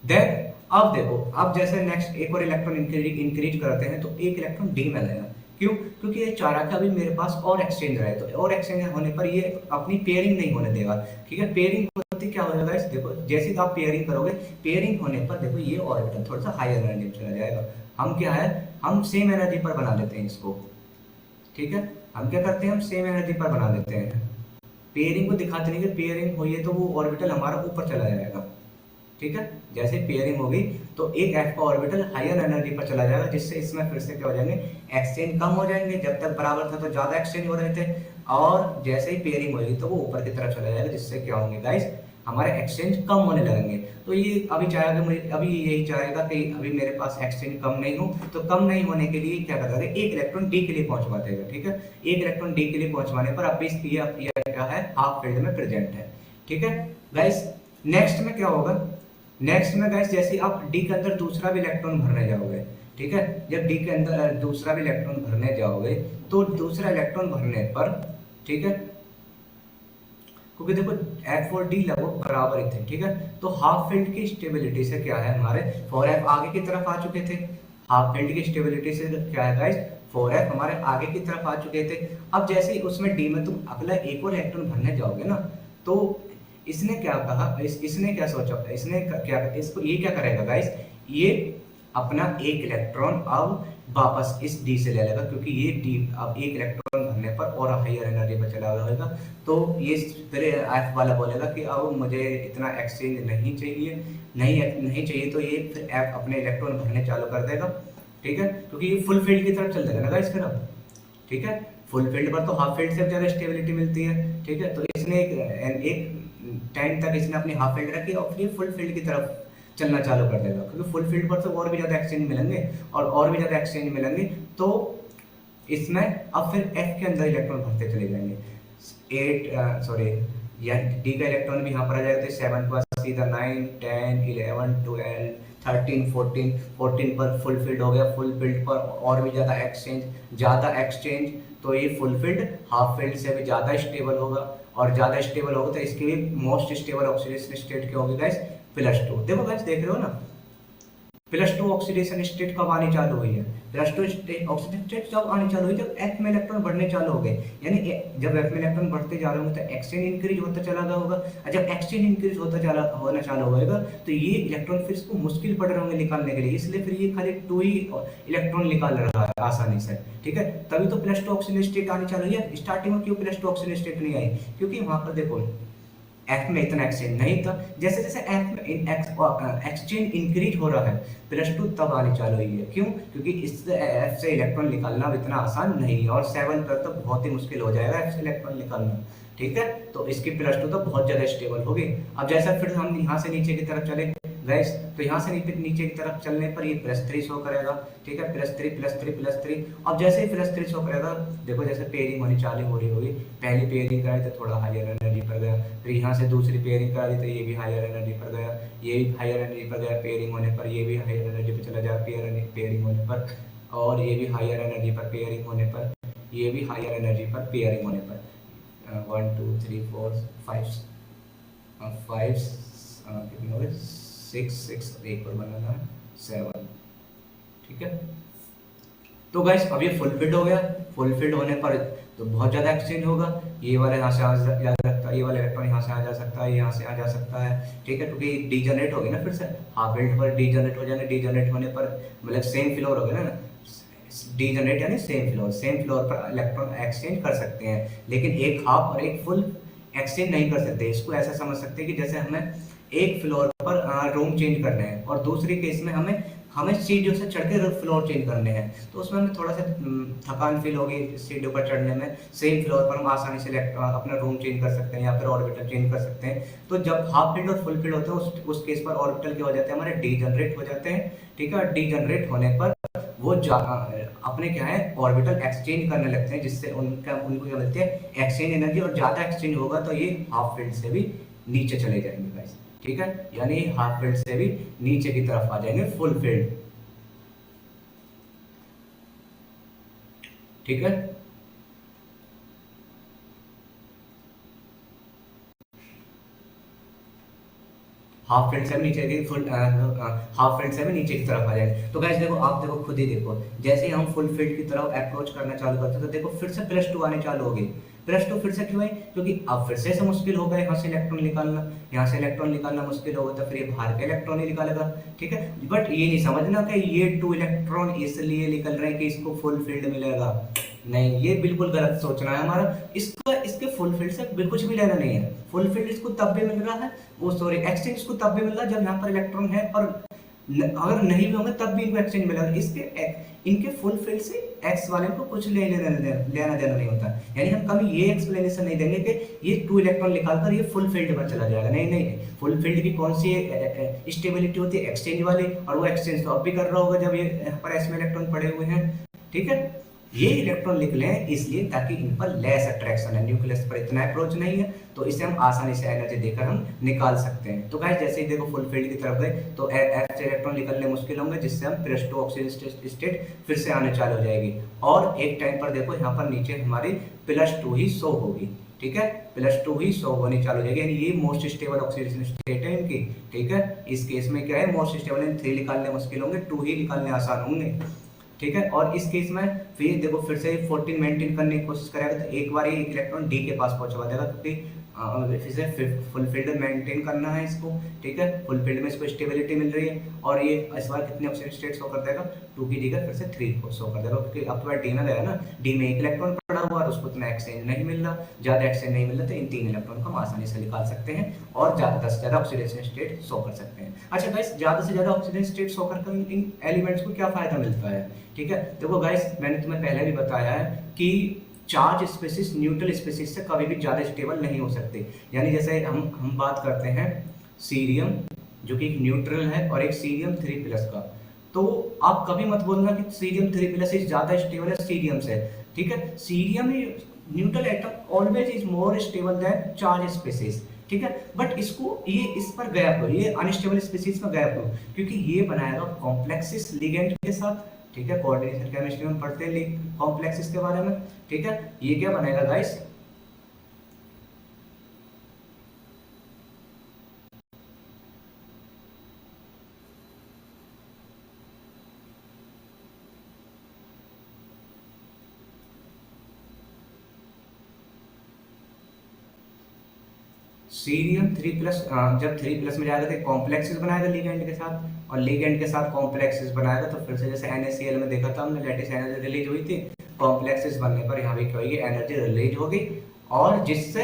देन अब देखो, अब जैसे नेक्स्ट एक और इलेक्ट्रॉन इंक्रीज करते हैं तो एक इलेक्ट्रॉन डी में लगेगा, क्यों, क्योंकि ये चाह रहा था अभी मेरे पास और एक्सचेंज रहे, तो और एक्सचेंज होने पर ये अपनी पेयरिंग नहीं होने देगा। ठीक है, पेयरिंग होती क्या हो जाएगा, देखो जैसे ही आप पेयरिंग करोगे, पेयरिंग होने पर देखो ये ऑर्बिटल थोड़ा सा हायर एनर्जी में चला जाएगा। हम क्या है, हम सेम एनर्जी पर बना देते हैं इसको। ठीक है, हम क्या करते हैं, हम सेम एनर्जी पर बना देते हैं, पेयरिंग को दिखाते नहीं कि पेयरिंग हुई है तो वो ऑर्बिटल हमारा ऊपर चला जाएगा। ठीक है, जैसे पेयरिंग होगी तो एक एफ का ऑर्बिटल हायर एनर्जी पर चला जाएगा, जिससे इसमें फिर से क्या हो जाएंगे, एक्सचेंज कम हो जाएंगे। जब तक बराबर था तो ज्यादा एक्सचेंज हो रहे थे, और जैसे ही पेयरिंग होगी तो वो ऊपर की तरफ चला जाएगा, जिससे क्या होंगे गाइस, हमारे एक्सचेंज कम होने लगेंगे। तो ये अभी चाहेगा, मुझे अभी यही चाहेगा कि अभी मेरे पास एक्सचेंज कम नहीं हो, तो कम नहीं होने के लिए क्या करता है, एक इलेक्ट्रॉन डी के लिए पहुंचवा देगा। ठीक है, एक इलेक्ट्रॉन डी के लिए पहुंचवाने पर अब इसकी क्या है, हाफ फील्ड में प्रेजेंट है। ठीक है गाइस, नेक्स्ट में क्या होगा, नेक्स्ट में गाइस जैसे आप डी के अंदर दूसरा भी इलेक्ट्रॉन भरने जाओगे, ठीक है, जब डी के अंदर दूसरा भी इलेक्ट्रॉन भरने जाओगे तो दूसरा इलेक्ट्रॉन भरने पर, ठीक है, क्योंकि देखो F और D लगभग बराबर ही थे। ठीक है, तो हाफ फील्ड की स्टेबिलिटी से क्या है, हमारे 4F आगे की तरफ आ चुके थे। हाफ फील्ड की स्टेबिलिटी से क्या है गाइस, 4F हमारे आगे की तरफ आ चुके थे। अब जैसे ही उसमें D में तुम अगला एक और इलेक्ट्रॉन भरने जाओगे ना, तो इसने क्या कहा, इसने क्या सोचा, इसने क्या, इसको ये क्या करेगा गाइस, ये अपना एक इलेक्ट्रॉन अब वापस इस डी से ले लेगा, क्योंकि ये डी अब एक इलेक्ट्रॉन भरने पर और हायर एनर्जी पर चला जाएगा। तो ये फिर एफ वाला बोलेगा कि अब मुझे इतना एक्सचेंज नहीं चाहिए, नहीं चाहिए, तो ये फिर एफ अपने इलेक्ट्रॉन भरने चालू कर देगा। ठीक है, क्योंकि ये फुल फील्ड की तरफ चल देगा ना गाइस फिर अब। ठीक है, फुल फील्ड पर तो हाफ फील्ड से ज्यादा स्टेबिलिटी मिलती है। ठीक है, तो इसने एक टाइम तक इसने अपनी हाफ फील्ड रखी और फिर फुल फील्ड की तरफ चलना चालू कर देगा, क्योंकि फुल फील्ड पर तो और भी ज्यादा एक्सचेंज मिलेंगे, और भी ज्यादा एक्सचेंज मिलेंगे, तो इसमें अब फिर एफ के अंदर इलेक्ट्रॉन भरते चले जाएंगे। या डी का इलेक्ट्रॉन भी यहाँ पर आ जाएगा, तो 7 पर सीधा 9 10 11 12 13 14 पर फुल फील्ड हो गया। फुल फील्ड पर और भी ज्यादा एक्सचेंज, तो ये फुल फील्ड हाफ फील्ड से भी ज्यादा स्टेबल होगा, और ज्यादा स्टेबल होगा तो इसकी भी मोस्ट स्टेबल ऑक्सीडेशन स्टेट क्या होगी गाइस, +2। देखो गाइस, देख रहे हो ना, +2 ऑक्सीडेशन स्टेट कब आनी चालू हुई है, +2 ऑक्सीडेशन स्टेट जब आनी चालू हुई जब एफ में इलेक्ट्रॉन बढ़ने चालू हो गए, यानी जब एफ में इलेक्ट्रॉन बढ़ते जा रहे होंगे तो एक्सचेंज इंक्रीज होता चला गया होगा, और जब एक्सचेंज इंक्रीज होना चालू होगा तो ये इलेक्ट्रॉन फिर इसको मुश्किल पड़ रहे होंगे निकालने के लिए, इसलिए फिर ये खाली 2 ही इलेक्ट्रॉन निकाल रहा है आसानी से। ठीक है, तभी तो +2 ऑक्सीडेशन स्टेट आनी चालू हुई है। स्टार्टिंग में क्यों +2 ऑक्सीडेशन स्टेट नहीं आई, क्योंकि वहां पर देखो एफ में इतना एक्सचेंज नहीं था। जैसे जैसे एफ में एक्सचेंज इंक्रीज हो रहा है, +2 तब आनी चालू हुई है। क्यों, क्योंकि इस एफ से इलेक्ट्रॉन निकालना अब इतना आसान नहीं है, और 7 पर तो बहुत ही मुश्किल हो जाएगा एफ से इलेक्ट्रॉन निकालना। ठीक है, तो इसकी +2 तो बहुत ज्यादा स्टेबल होगी। अब जैसा फिर हम यहाँ से नीचे की तरफ चले गैस, तो यहाँ से नीचे की तरफ चलने पर ये +3 शो करेगा। ठीक है, +3 अब जैसे ही +3 शो करेगा, देखो जैसे पेयरिंग होनी चालू हो रही होगी, पहली पेयरिंग कराई तो थोड़ा हायर एनर्जी पर गया, फिर यहाँ से दूसरी पेयरिंग करा दी तो ये भी हायर एनर्जी पर गया, ये भी हायर एनर्जी पर गया, पेयरिंग होने पर ये भी हायर एनर्जी पर चला जाए, पेयरिंग होने पर, और ये भी हायर एनर्जी पर पेयरिंग होने पर, ये भी हायर एनर्जी पर पेयरिंग होने पर 1 2 3 4 5 कितने हो गए, 6 एक और बनाना है 7। ठीक है, तो गाइस अब ये फुल फिल्ड हो गया। फुल फिल्ड होने पर तो बहुत ज़्यादा एक्सचेंज होगा, ये वाला यहाँ से आ जा सकता है, ये वाला इलेक्ट्रॉन यहाँ से आ जा सकता है, यहाँ से आ जा सकता है, ठीक है, क्योंकि डीजनरेट हो गया ना, फिर से हाफ वेल्ड पर डीजनरेट हो जाने, डीजनरेट होने पर मतलब सेम फ्लोर हो गया ना, डीजनरेट यानी सेम फ्लोर पर इलेक्ट्रॉन एक्सचेंज कर सकते हैं, लेकिन एक हाफ और एक फुल एक्सचेंज नहीं कर सकते। इसको ऐसा समझ सकते हैं कि जैसे हमें एक फ्लोर पर रूम चेंज करने हैं और दूसरी केस में हमें हमें सीढ़ियों से चढ़ के फ्लोर चेंज करने हैं, तो उसमें हमें थोड़ा सा थकान फील होगी सीढ़ियों पर चढ़ने में। सेम फ्लोर पर हम आसानी से अपना रूम चेंज कर सकते हैं या फिर ऑर्बिटल चेंज कर सकते हैं। तो जब हाफ फील्ड और फुल फील्ड होते हैं उस केस पर ऑर्बिटल क्या हो जाते हैं, हमारे डीजनरेट हो जाते हैं, ठीक है। डीजनरेट होने पर वो अपने क्या है ऑर्बिटल एक्सचेंज करने लगते हैं, जिससे उनको क्या मिलती है एक्सचेंज एनर्जी, और ज़्यादा एक्सचेंज होगा तो ये हाफ फील्ड से भी नीचे चले जाएंगे गाइस, ठीक है, यानी हाफ फील्ड से भी नीचे की तरफ आ जाएंगे फुल फील्ड, ठीक है। हाफ फील्ड से भी नीचे की फुल हाफ फील्ड से भी नीचे की तरफ आ जाएंगे। तो गाइस देखो, आप देखो खुद ही देखो, जैसे ही हम फुल फील्ड की तरफ अप्रोच करना चालू करते हैं तो देखो फिर से +2 आने चालू हो गई। +2 फिर से क्यों आई, क्योंकि अब फिर से मुश्किल हो गया यहाँ से इलेक्ट्रॉन निकालना, यहाँ से इलेक्ट्रॉन निकालना मुश्किल होगा तो फिर ये बाहर के इलेक्ट्रॉन ही निकालेगा, ठीक है। बट ये नहीं समझना कि ये 2 इलेक्ट्रॉन इसलिए निकल रहे हैं कि इसको फुल फील्ड मिलेगा, नहीं, ये बिल्कुल गलत सोचना है हमारा। इसका इसके फुल फील्ड से बिल्कुल कुछ भी लेना नहीं है। फुल फील्ड इसको तब भी मिल रहा है, वो सॉरी एक्सचेंज इसको तब भी मिल रहा है जब यहाँ पर इलेक्ट्रॉन है, और अगर नहीं भी होंगे तब भी इनको एक्सचेंज मिलेगा। इनके फुल फील्ड से एक्स वाले को कुछ लेना देना नहीं होता। यानी हम कभी ये एक्सप्लेनेशन नहीं देंगे कि ये 2 इलेक्ट्रॉन निकालकर ये फुल फील्ड पर चला जाएगा, नहीं नहीं। फुल फील्ड की कौन सी स्टेबिलिटी होती है, एक्सचेंज वाली, और वो एक्सचेंज तो अब भी कर रहा होगा जब ये यहाँ पर एस में इलेक्ट्रॉन पड़े हुए हैं, ठीक है। ये इलेक्ट्रॉन निकले हैं इसलिए ताकि इन पर लेस अट्रैक्शन है, न्यूक्लियस पर इतना अप्रोच नहीं है, तो इसे हम आसानी से एनर्जी देकर हम निकाल सकते हैं। तो गाइस जैसे ही देखो फुल फील्ड की तरफ गए तो एफ से इलेक्ट्रॉन निकलने मुश्किल होंगे, जिससे हम +2 ऑक्सीजन स्टेट फिर से आने चालू हो जाएगी, और एक टाइम पर देखो यहाँ पर नीचे हमारी +2 ही शो होगी, ठीक है, +2 ही शो होनी चालू हो जाएगी। यानी ये मोस्ट स्टेबल ऑक्सीडेशन स्टेट है इनकी, ठीक है। इस केस में क्या है, मोस्ट स्टेबल 3 निकालने मुश्किल होंगे, 2 ही निकालने आसान होंगे, ठीक है। और इस केस में फिर देखो फिर से 14 मेंटेन करने की कोशिश करेगा तो एक बार ये इलेक्ट्रॉन डी के पास पहुंचवा देगा, क्योंकि फिर से फुल फील्ड मेंटेन करना है इसको, ठीक है। फुल फील्ड में इसको स्टेबिलिटी मिल रही है, और ये इस बार कितने ऑक्सीजन स्टेट शो कर देगा, 2 की जगह फिर से 3 को शो कर देगा, क्योंकि अब तो डी में गया ना, डी में एक इलेक्ट्रॉन पड़ा हुआ और उसको इतना एक्सचेंज नहीं मिल रहा, ज़्यादा एक्सचेंज नहीं मिल रहा, तो इन 3 इलेक्ट्रॉन को हम आसानी से निकाल सकते हैं और ज़्यादा से ज़्यादा ऑक्सीडेशन स्टेट शो कर सकते हैं। अच्छा गाइस, ज़्यादा से ज़्यादा ऑक्सीजन स्टेट शो कर इन एलिमेंट्स को क्या फ़ायदा मिलता है, ठीक है। देखो गाइस, मैंने तुम्हें पहले भी बताया है कि चार्ज स्पेसिस न्यूट्रल स्पेसिस से कभी भी ज़्यादा स्टेबल नहीं हो सकते। यानी जैसे हम बात करते हैं सीरियम, जो कि एक न्यूट्रल है, और एक सीरियम 3+ का, तो आप कभी मत बोलना कि सीरियम 3+ ज़्यादा स्टेबल है सीरियम से, ठीक है। Cerium neutral atom always is more stable than charge species, ठीक है। बट इसको ये इस पर गैप हो, ये अनस्टेबल स्पीशीज में गैप हो, क्योंकि ये बनाएगा कॉम्प्लेक्सिस लिगेंड के साथ, ठीक है। कोऑर्डिनेशन केमिस्ट्री में पढ़ते हैं कॉम्प्लेक्सिस के बारे में, ठीक है। ये क्या बनेगा गाइस, सीरियम 3+, जब 3+ में जाएगा तो कॉम्प्लेक्सेस बनाएगा लिगेंड के साथ, और लिगेंड के साथ कॉम्प्लेक्सेस बनाएगा तो फिर से जैसे NaCl में देखा था हमने, लेटिस एनर्जी रिलीज हुई थी, कॉम्प्लेक्सेस बनने पर यहाँ भी क्या होगी, एनर्जी रिलीज होगी, और जिससे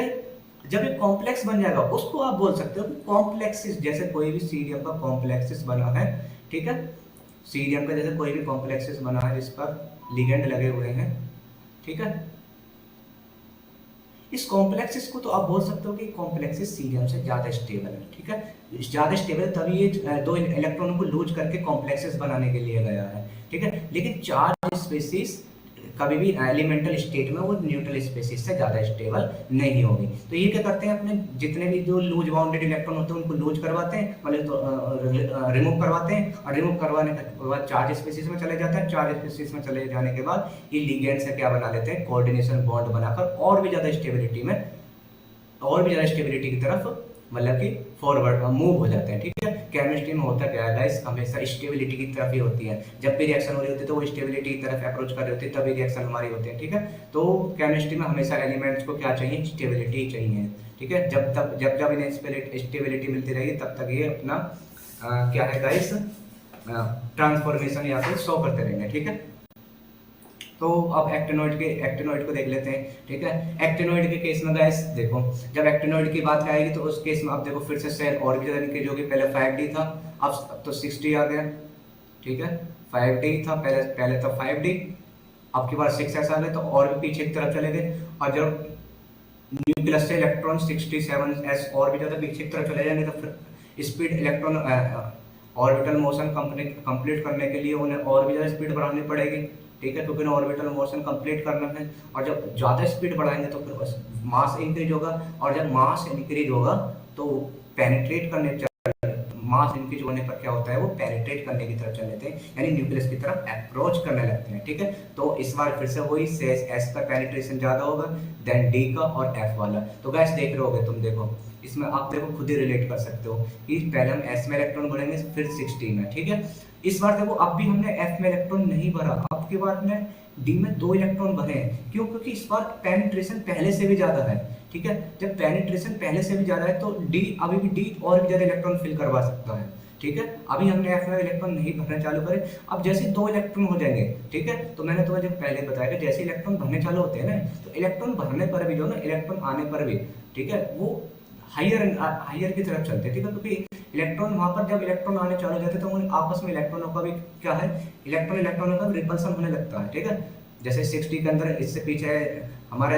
जब ये कॉम्प्लेक्स बन जाएगा उसको आप बोल सकते हो कि कॉम्प्लेक्सिस, जैसे कोई भी सीरियम का कॉम्प्लेक्सिस बना है, ठीक है। सीरियम का जैसे कोई भी कॉम्प्लेक्सिस बना है जिस पर लिगेंड लगे हुए हैं, ठीक है। इस कॉम्प्लेक्सिस को तो आप बोल सकते हो कि कॉम्प्लेक्सिस सीरियम से ज़्यादा स्टेबल है, ठीक है। ज़्यादा स्टेबल है तभी ये 2 इलेक्ट्रॉनों को लूज करके कॉम्प्लेक्सिस बनाने के लिए गया है, ठीक है। लेकिन चार्ज स्पेसिस कभी भी एलिमेंटल स्टेट में वो न्यूट्रल स्पेसिस से ज़्यादा स्टेबल नहीं होगी। तो ये क्या करते हैं, अपने जितने भी जो लूज बाउंडेड इलेक्ट्रॉन होते हैं उनको लूज करवाते हैं, मतलब तो रिमूव करवाते हैं, और रिमूव करवाने के बाद चार्ज स्पेसिस में चले जाते हैं। चार्ज स्पेसिस में चले जाने के बाद ये लिगेंड से क्या बना लेते हैं, कोऑर्डिनेशन बॉन्ड बनाकर और भी ज़्यादा स्टेबिलिटी की तरफ मतलब कि फॉरवर्ड मूव हो जाते हैं, ठीक है। केमिस्ट्री में होता क्या है गाइस, हमेशा स्टेबिलिटी की तरफ ही होती है। जब भी रिएक्शन हो रही होती है तो वो स्टेबिलिटी की तरफ अप्रोच कर रही होती है, तभी रिएक्शन हमारी होती है, ठीक है। तो केमिस्ट्री में हमेशा एलिमेंट्स को क्या चाहिए, स्टेबिलिटी चाहिए, ठीक है। जब इन्हें स्टेबिलिटी मिलती रहेगी तब तक ये अपना क्या है गाइस, ट्रांसफॉर्मेशन या फिर शो करते रहेंगे, ठीक है। तो अब एक्टिनोइड को देख लेते हैं, ठीक है। एक्टिनोइड के केस में गाइस देखो, जब एक्टिनोइड की बात आएगी तो उस केस में आप देखो फिर से सेल ऑर्बिटल के, जो कि पहले 5D था, अब तो 6D आ गया, ठीक है। 5D था पहले पहले तो 5D, अब की बार 6s आ गए, तो और भी पीछे की तरफ चले गए। और जब न्यूक्लियस से इलेक्ट्रॉन 67s और भी ज्यादा पीछे की तरफ चले जाएंगे तो फिर speed electron orbital motion complete करने के लिए उन्हें और भी ज़्यादा स्पीड बढ़ानी पड़ेगी, ठीक है, क्योंकि उन्हें ऑर्बिटल मोशन कंप्लीट करना है। और जब ज़्यादा स्पीड बढ़ाएंगे तो फिर मास इंक्रीज होगा, और जब मास इंक्रीज होगा तो पेनिट्रेट करने, मास इंक्रीज होने पर क्या होता है, वो पेनिट्रेट करने की तरफ चल लेते हैं, यानी न्यूक्लियस की तरफ अप्रोच करने लगते हैं, ठीक है। तो इस बार फिर से वही एस का पेनिट्रेशन ज्यादा होगा देन डी का और एफ वाला। तो गैस देख रहे होगे तुम, देखो इसमें आप देखो खुद ही रिलेट कर सकते हो कि पहले हम एस में इलेक्ट्रॉन भरेंगे फिर 16 में, ठीक है। इस बार देखो अब भी हमने एफ में इलेक्ट्रॉन नहीं भरा, अब की बार हमने डी में 2 इलेक्ट्रॉन भरे हैं। क्यों? क्योंकि इस बार पेनिट्रेशन पहले से भी ज्यादा है, ठीक है। जब पेनिट्रेशन पहले से भी ज्यादा है तो डी अभी भी डी और भी ज्यादा इलेक्ट्रॉन फिल करवा सकता है, ठीक है। अभी हमने एफ में इलेक्ट्रॉन नहीं भरना चालू करे, अब जैसे 2 इलेक्ट्रॉन हो जाएंगे, ठीक है। तो मैंने तुम्हें जब पहले बताया कि जैसे इलेक्ट्रॉन भरने चालू होते हैं ना, तो इलेक्ट्रॉन भरने पर भी जो ना इलेक्ट्रॉन आने पर भी, ठीक है, वो हायर की तरफ चलते हैं, ठीक है। क्योंकि इलेक्ट्रॉन वहां पर जब इलेक्ट्रॉन आने चालू हो जाते हैं तो उन आपस में इलेक्ट्रॉनों का भी क्या है, इलेक्ट्रॉनों का रिपल्सन होने लगता है, ठीक है। जैसे 6D के अंदर इससे पीछे हमारे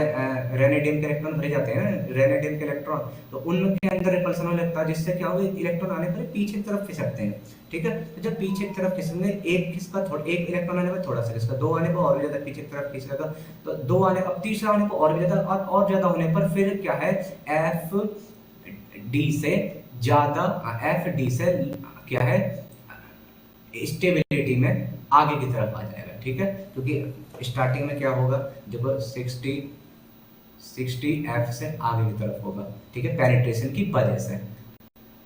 रेनेडियम के इलेक्ट्रॉन भरे जाते हैं ना, रेनेडियम के इलेक्ट्रॉन, तो उनके अंदर रिपल्सन होने लगता है, जिससे क्या होगा, इलेक्ट्रॉन आने पर पीछे की तरफ खिसकते हैं, ठीक है। तो जब पीछे की तरफ खिसकेंगे, एक इलेक्ट्रॉन आने पर थोड़ा सा खिसका, 2 आने पर और भी ज्यादा पीछे की तरफ खिसकेगा, तो 2 आने पर, तीसरा आने पर और भी ज्यादा, और ज्यादा होने पर फिर क्या है, एफ डी से ज्यादा, एफ डी से क्या है, स्टेबिलिटी में आगे की तरफ आ जाएगा, ठीक है। क्योंकि स्टार्टिंग में क्या होगा, जब 60 एफ से आगे की तरफ होगा, ठीक है, पेनिट्रेशन की वजह से,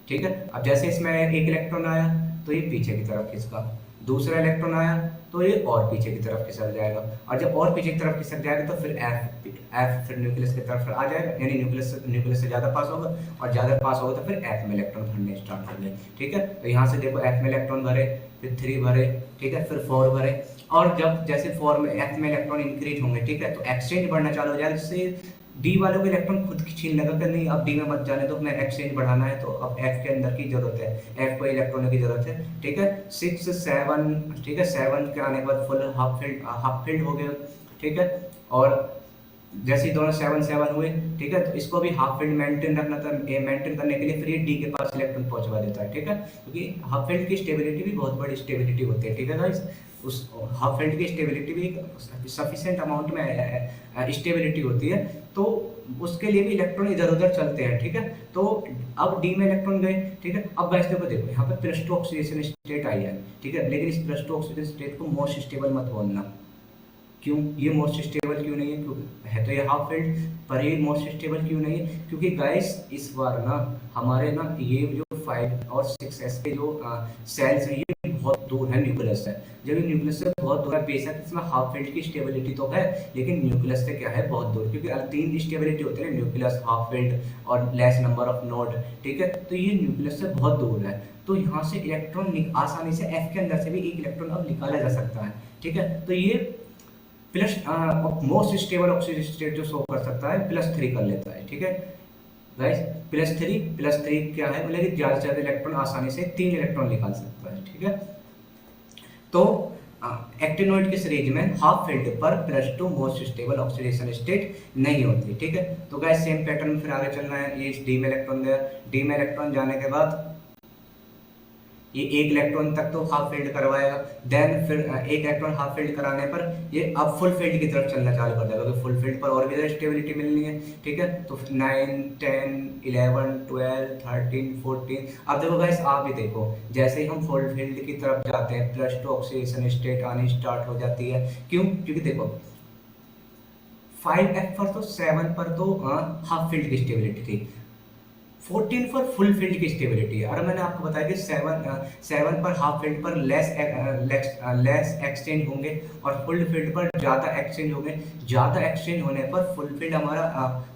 ठीक है। अब जैसे इसमें एक इलेक्ट्रॉन आया तो ये पीछे की तरफ खिसका, दूसरा इलेक्ट्रॉन आया तो ये और पीछे की तरफ खिसक जाएगा, और जब और पीछे की तरफ खिसक जाएगा तो फिर एफ फिर न्यूक्लियस की तरफ आ जाएगा, यानी न्यूक्लियस से ज्यादा पास होगा, और ज्यादा पास होगा तो फिर एफ में इलेक्ट्रॉन भरने स्टार्ट हो गए, ठीक है। तो यहाँ से देखो एफ में इलेक्ट्रॉन भरे, फिर 3 भरे, ठीक है, फिर 4 भरे, और जब जैसे 4 में एफ में इलेक्ट्रॉन इंक्रीज होंगे, ठीक है, तो एक्सचेंज बढ़ना चालू हो जाएगा, जिससे डी वालों को इलेक्ट्रॉन खुद छीन लगा कि नहीं अब डी में मत जाने दो, मैं एक्सचेंज बढ़ाना है, तो अब एफ के अंदर की जरूरत है, एफ को इलेक्ट्रॉनों की जरूरत है, ठीक है। 6 7, ठीक है, 7 के आने के बाद फुल हाफ फील्ड हो गया, ठीक है। और जैसे दोनों 7 7 हुए, ठीक है, तो इसको भी हाफ फील्ड मेंटेन रखना था, मेंटेन करने के लिए फिर ये डी के पास इलेक्ट्रॉन पहुंचवा देता है, ठीक है। क्योंकि हाफ फील्ड की स्टेबिलिटी भी बहुत बड़ी स्टेबिलिटी होती है, ठीक है गाइस। उस हाफ फील्ड की स्टेबिलिटी भी सफिशिएंट अमाउंट में स्टेबिलिटी होती है, तो उसके लिए भी इलेक्ट्रॉन इधर उधर चलते हैं, ठीक है। तो अब डी में इलेक्ट्रॉन गए, ठीक है। अब गाइस देखो यहाँ पर प्लस 2 ऑक्सीडेशन स्टेट आई है, ठीक है, लेकिन इस प्लस 2 ऑक्सीडेशन स्टेट को मोस्ट स्टेबल मत बोलना। क्यों ये मोस्ट स्टेबल क्यों नहीं है? क्योंकि है तो ये हाफ फील्ड, पर ये मोस्ट स्टेबल क्यों नहीं है? क्योंकि गाइस इस बार ना हमारे ना ये जो 5 और 6s के जो सेल्स हैं ये बहुत दूर है न्यूक्लियस से। जब ये न्यूक्लियस से बहुत दूर है, बेशक इसमें हाफ फील्ड की स्टेबिलिटी तो है, लेकिन न्यूक्लियस से क्या है, बहुत दूर, क्योंकि 3 स्टेबिलिटी होते हैं, न्यूक्लियस, हाफ फील्ड और लेस नंबर ऑफ नोड, ठीक है। तो ये न्यूक्लियस से बहुत दूर है, तो यहाँ से इलेक्ट्रॉन आसानी से एफ के अंदर से भी एक इलेक्ट्रॉन अब निकाला जा सकता है, ठीक है। तो ये plus most stable oxidation state जो शो कर सकता है +3 कर लेता है, ठीक है गाइस। +3 क्या है, मतलब कि ज्यादा से ज्यादा इलेक्ट्रॉन आसानी से 3 इलेक्ट्रॉन निकाल सकता है, ठीक है। तो एक्टिनोइड के सीरीज में हाफ फील्ड पर +2 मोस्ट स्टेबल ऑक्सीडेशन स्टेट नहीं होती, ठीक है। तो गाइस सेम पैटर्न में फिर आगे चलना है। ये डी में इलेक्ट्रॉन गया, डी में इलेक्ट्रॉन जाने के बाद ये 1 इलेक्ट्रॉन तक तो हाफ फील्ड करवाएगा, देन फिर 1 इलेक्ट्रॉन हाफ फील्ड कराने पर ये अब फुल फील्ड की तरफ चलना चालू कर देगा, क्योंकि फुल फील्ड पर और भी ज्यादा स्टेबिलिटी मिलनी है, ठीक है। तो 9 10 11 12 13 14, अब देखो गाइस आप ही देखो, जैसे ही हम फुल फील्ड की तरफ जाते हैं +2 ऑक्सीडेशन स्टेट आनी स्टार्ट हो जाती है। क्यों? क्योंकि देखो 5F पर तो 7 पर तो हाफ फील्ड की स्टेबिलिटी थी, 14 फॉर फुल फील्ड की स्टेबिलिटी है। और मैंने आपको बताया कि 7 पर हाफ फील्ड पर लेस एक्सचेंज होंगे और फुल फील्ड पर ज़्यादा एक्सचेंज होंगे। ज़्यादा एक्सचेंज होने पर फुल फील्ड हमारा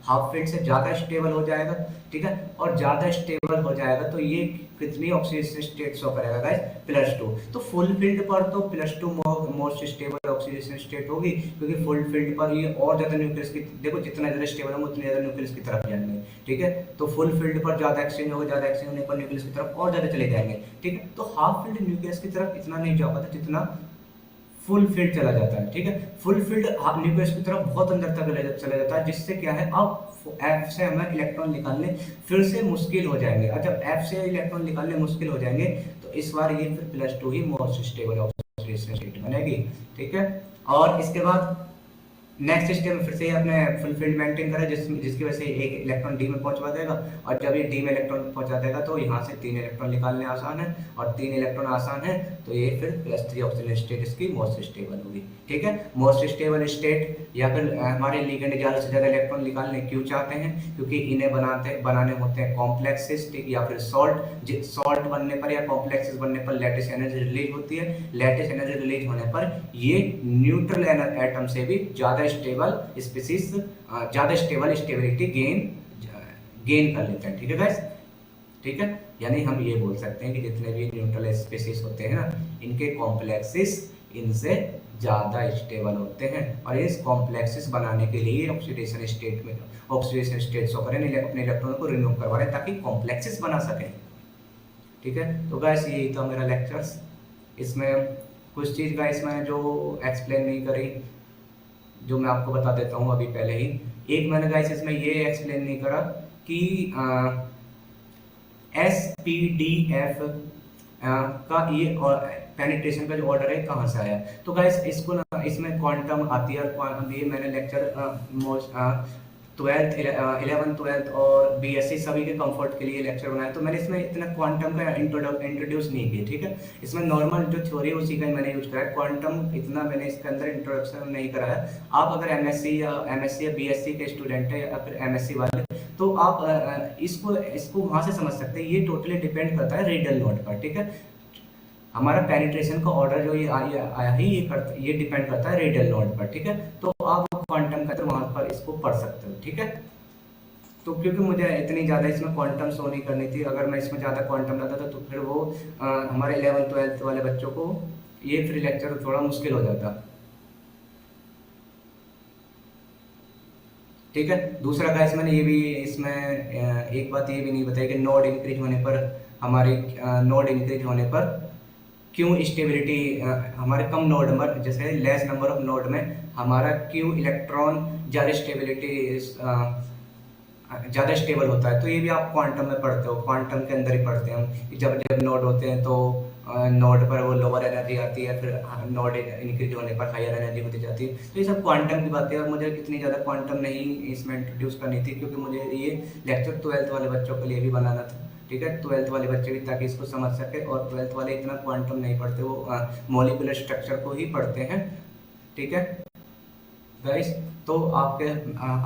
हाफ फील्ड से ज़्यादा स्टेबल हो जाएगा, ठीक है, और ज़्यादा स्टेबल हो जाएगा तो ये कितनी ऑक्सीडेशन स्टेट शो करेगा गाइस, +2। तो फुल फील्ड पर तो +2 मोस्ट स्टेबल ऑक्सीडेशन स्टेट होगी, क्योंकि फुल फील्ड पर ये और ज़्यादा न्यूक्लियस की, देखो जितना ज़्यादा स्टेबल होगा उतनी ज़्यादा न्यूक्लियस की तरफ जाएंगे, ठीक है। तो फुल फील्ड पर ज़्यादा एक्सचेंज होगा, ज़्यादा एक्सचेंज होने पर न्यूक्लियस की तरफ और ज़्यादा चले जाएंगे, ठीक है। तो हाफ फील्ड न्यूक्लियस की तरफ इतना नहीं जा पाता जितना फुल फील्ड चला जाता है, ठीक है। फुल फील्ड न्यूक्लियस की तरफ बहुत अंदर तक चला जाता है, जिससे क्या है, अब एफ से हमें इलेक्ट्रॉन निकालने फिर से मुश्किल हो जाएंगे। और जब एफ से इलेक्ट्रॉन निकालने मुश्किल हो जाएंगे तो इस बार ये फिर +2 ही मोस्ट स्टेबल ऑक्सीडेशन स्टेट बनेगी, ठीक है। और इसके बाद नेक्स्ट स्टेप में फिर से अपने फुल फील्ड मेंटेन करें, जिसकी वजह से एक इलेक्ट्रॉन डी में पहुंचवा देगा, और जब ये डी में इलेक्ट्रॉन पहुंचा देगा तो यहाँ से 3 इलेक्ट्रॉन निकालने आसान है, और 3 इलेक्ट्रॉन आसान है तो ये फिर +3 ऑक्सीजन स्टेट इसकी मोस्ट स्टेबल होगी, ठीक है। मोस्ट स्टेबल स्टेट, या फिर हमारे लिगेंड ज़्यादा से ज़्यादा इलेक्ट्रॉन निकालने क्यों चाहते हैं, क्योंकि इन्हें बनाने होते हैं कॉम्प्लेक्सेस, ठीक, या फिर सॉल्ट बनने पर या कॉम्प्लेक्सेस बनने पर लैटिस एनर्जी रिलीज होती है। लैटिस एनर्जी रिलीज होने पर ये न्यूट्रल एटम से भी ज़्यादा स्टेबल स्पीसीज, ज़्यादा स्टेबल स्टेबिलिटी गेन कर लेते हैं, ठीक है गाइस, ठीक है। यानी हम ये बोल सकते हैं कि जितने भी न्यूट्रल स्पीसीज होते हैं ना, इनके कॉम्प्लेक्सेस इनसे ज़्यादा स्टेबल होते हैं, और इस कॉम्प्लेक्सेस बनाने के लिए ऑक्सीडेशन स्टेट शो करें, अपने इलेक्ट्रॉन को रिमूव करवा रहे हैं ताकि कॉम्प्लेक्सेस बना सकें, ठीक है। तो गाइस यही था मेरा लेक्चर्स। इसमें कुछ चीज़ गाइस मैंने जो एक्सप्लेन नहीं करी, जो मैं आपको बता देता हूँ अभी पहले ही। एक मैंने गाइस इसमें ये एक्सप्लेन नहीं करा कि SPDF का ये पेनिट्रेशन का जो ऑर्डर है कहाँ से आया। तो गाइस इसको ना, इसमें क्वांटम आती है, और ये मैंने लेक्चर 11th 12th और BSc सभी के कंफर्ट के लिए लेक्चर बनाया, तो मैंने इसमें इतना क्वांटम का इंट्रोड्यूस नहीं किया, ठीक है। इसमें नॉर्मल जो थ्योरी है उसी का मैंने यूज करा है, क्वांटम इतना मैंने इसके अंदर इंट्रोडक्शन नहीं करा है। आप अगर MSc या BSc के स्टूडेंट है, या फिर MSc वाले, तो आप इसको वहाँ से समझ सकते हैं। ये टोटली डिपेंड करता है रेडियल नोड पर, ठीक है। हमारा पेनिट्रेशन का ऑर्डर जो ये आया है, ये डिपेंड करता है रेडियल नोड पर, ठीक है। तो आप क्वांटम का वहां पर इसको पढ़ सकते हो, ठीक है। तो क्योंकि मुझे इतनी ज़्यादा इसमें क्वांटम शो नहीं करनी थी, अगर मैं इसमें ज़्यादा क्वांटम लाता था तो फिर वो हमारे 11th 12th वाले बच्चों को ये फिर लेक्चर थोड़ा मुश्किल हो जाता, ठीक है। दूसरा गाइस मैंने ये भी इसमें एक बात ये भी नहीं बताई कि नोड इंक्रीज होने पर हमारे नोड इंक्रीज होने पर क्यों स्टेबिलिटी, हमारे कम नोड नंबर, जैसे लेस नंबर ऑफ नोड में हमारा क्यों इलेक्ट्रॉन ज़्यादा ज़्यादा स्टेबल होता है। तो ये भी आप क्वांटम में पढ़ते हो, क्वांटम के अंदर ही पढ़ते हैं हम, जब जब नोड होते हैं तो नोड पर वो लोअर एनर्जी आती है, फिर नोड इंक्रीज होने पर हायर एनर्जी होती जाती है। तो ये सब क्वांटम की बातें, और मुझे इतनी ज़्यादा क्वांटम नहीं इसमें इंट्रोड्यूस करनी थी, क्योंकि मुझे ये लेक्चर 12th वाले बच्चों के लिए भी बनाना था, ठीक है। 12th वाले बच्चे भी ताकि इसको समझ सके, और 12th वाले इतना क्वांटम नहीं पढ़ते, वो मॉलिक्यूलर स्ट्रक्चर को ही पढ़ते हैं, ठीक है गाइस। तो आपके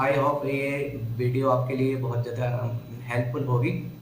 आई होप ये वीडियो आपके लिए बहुत ज़्यादा हेल्पफुल होगी।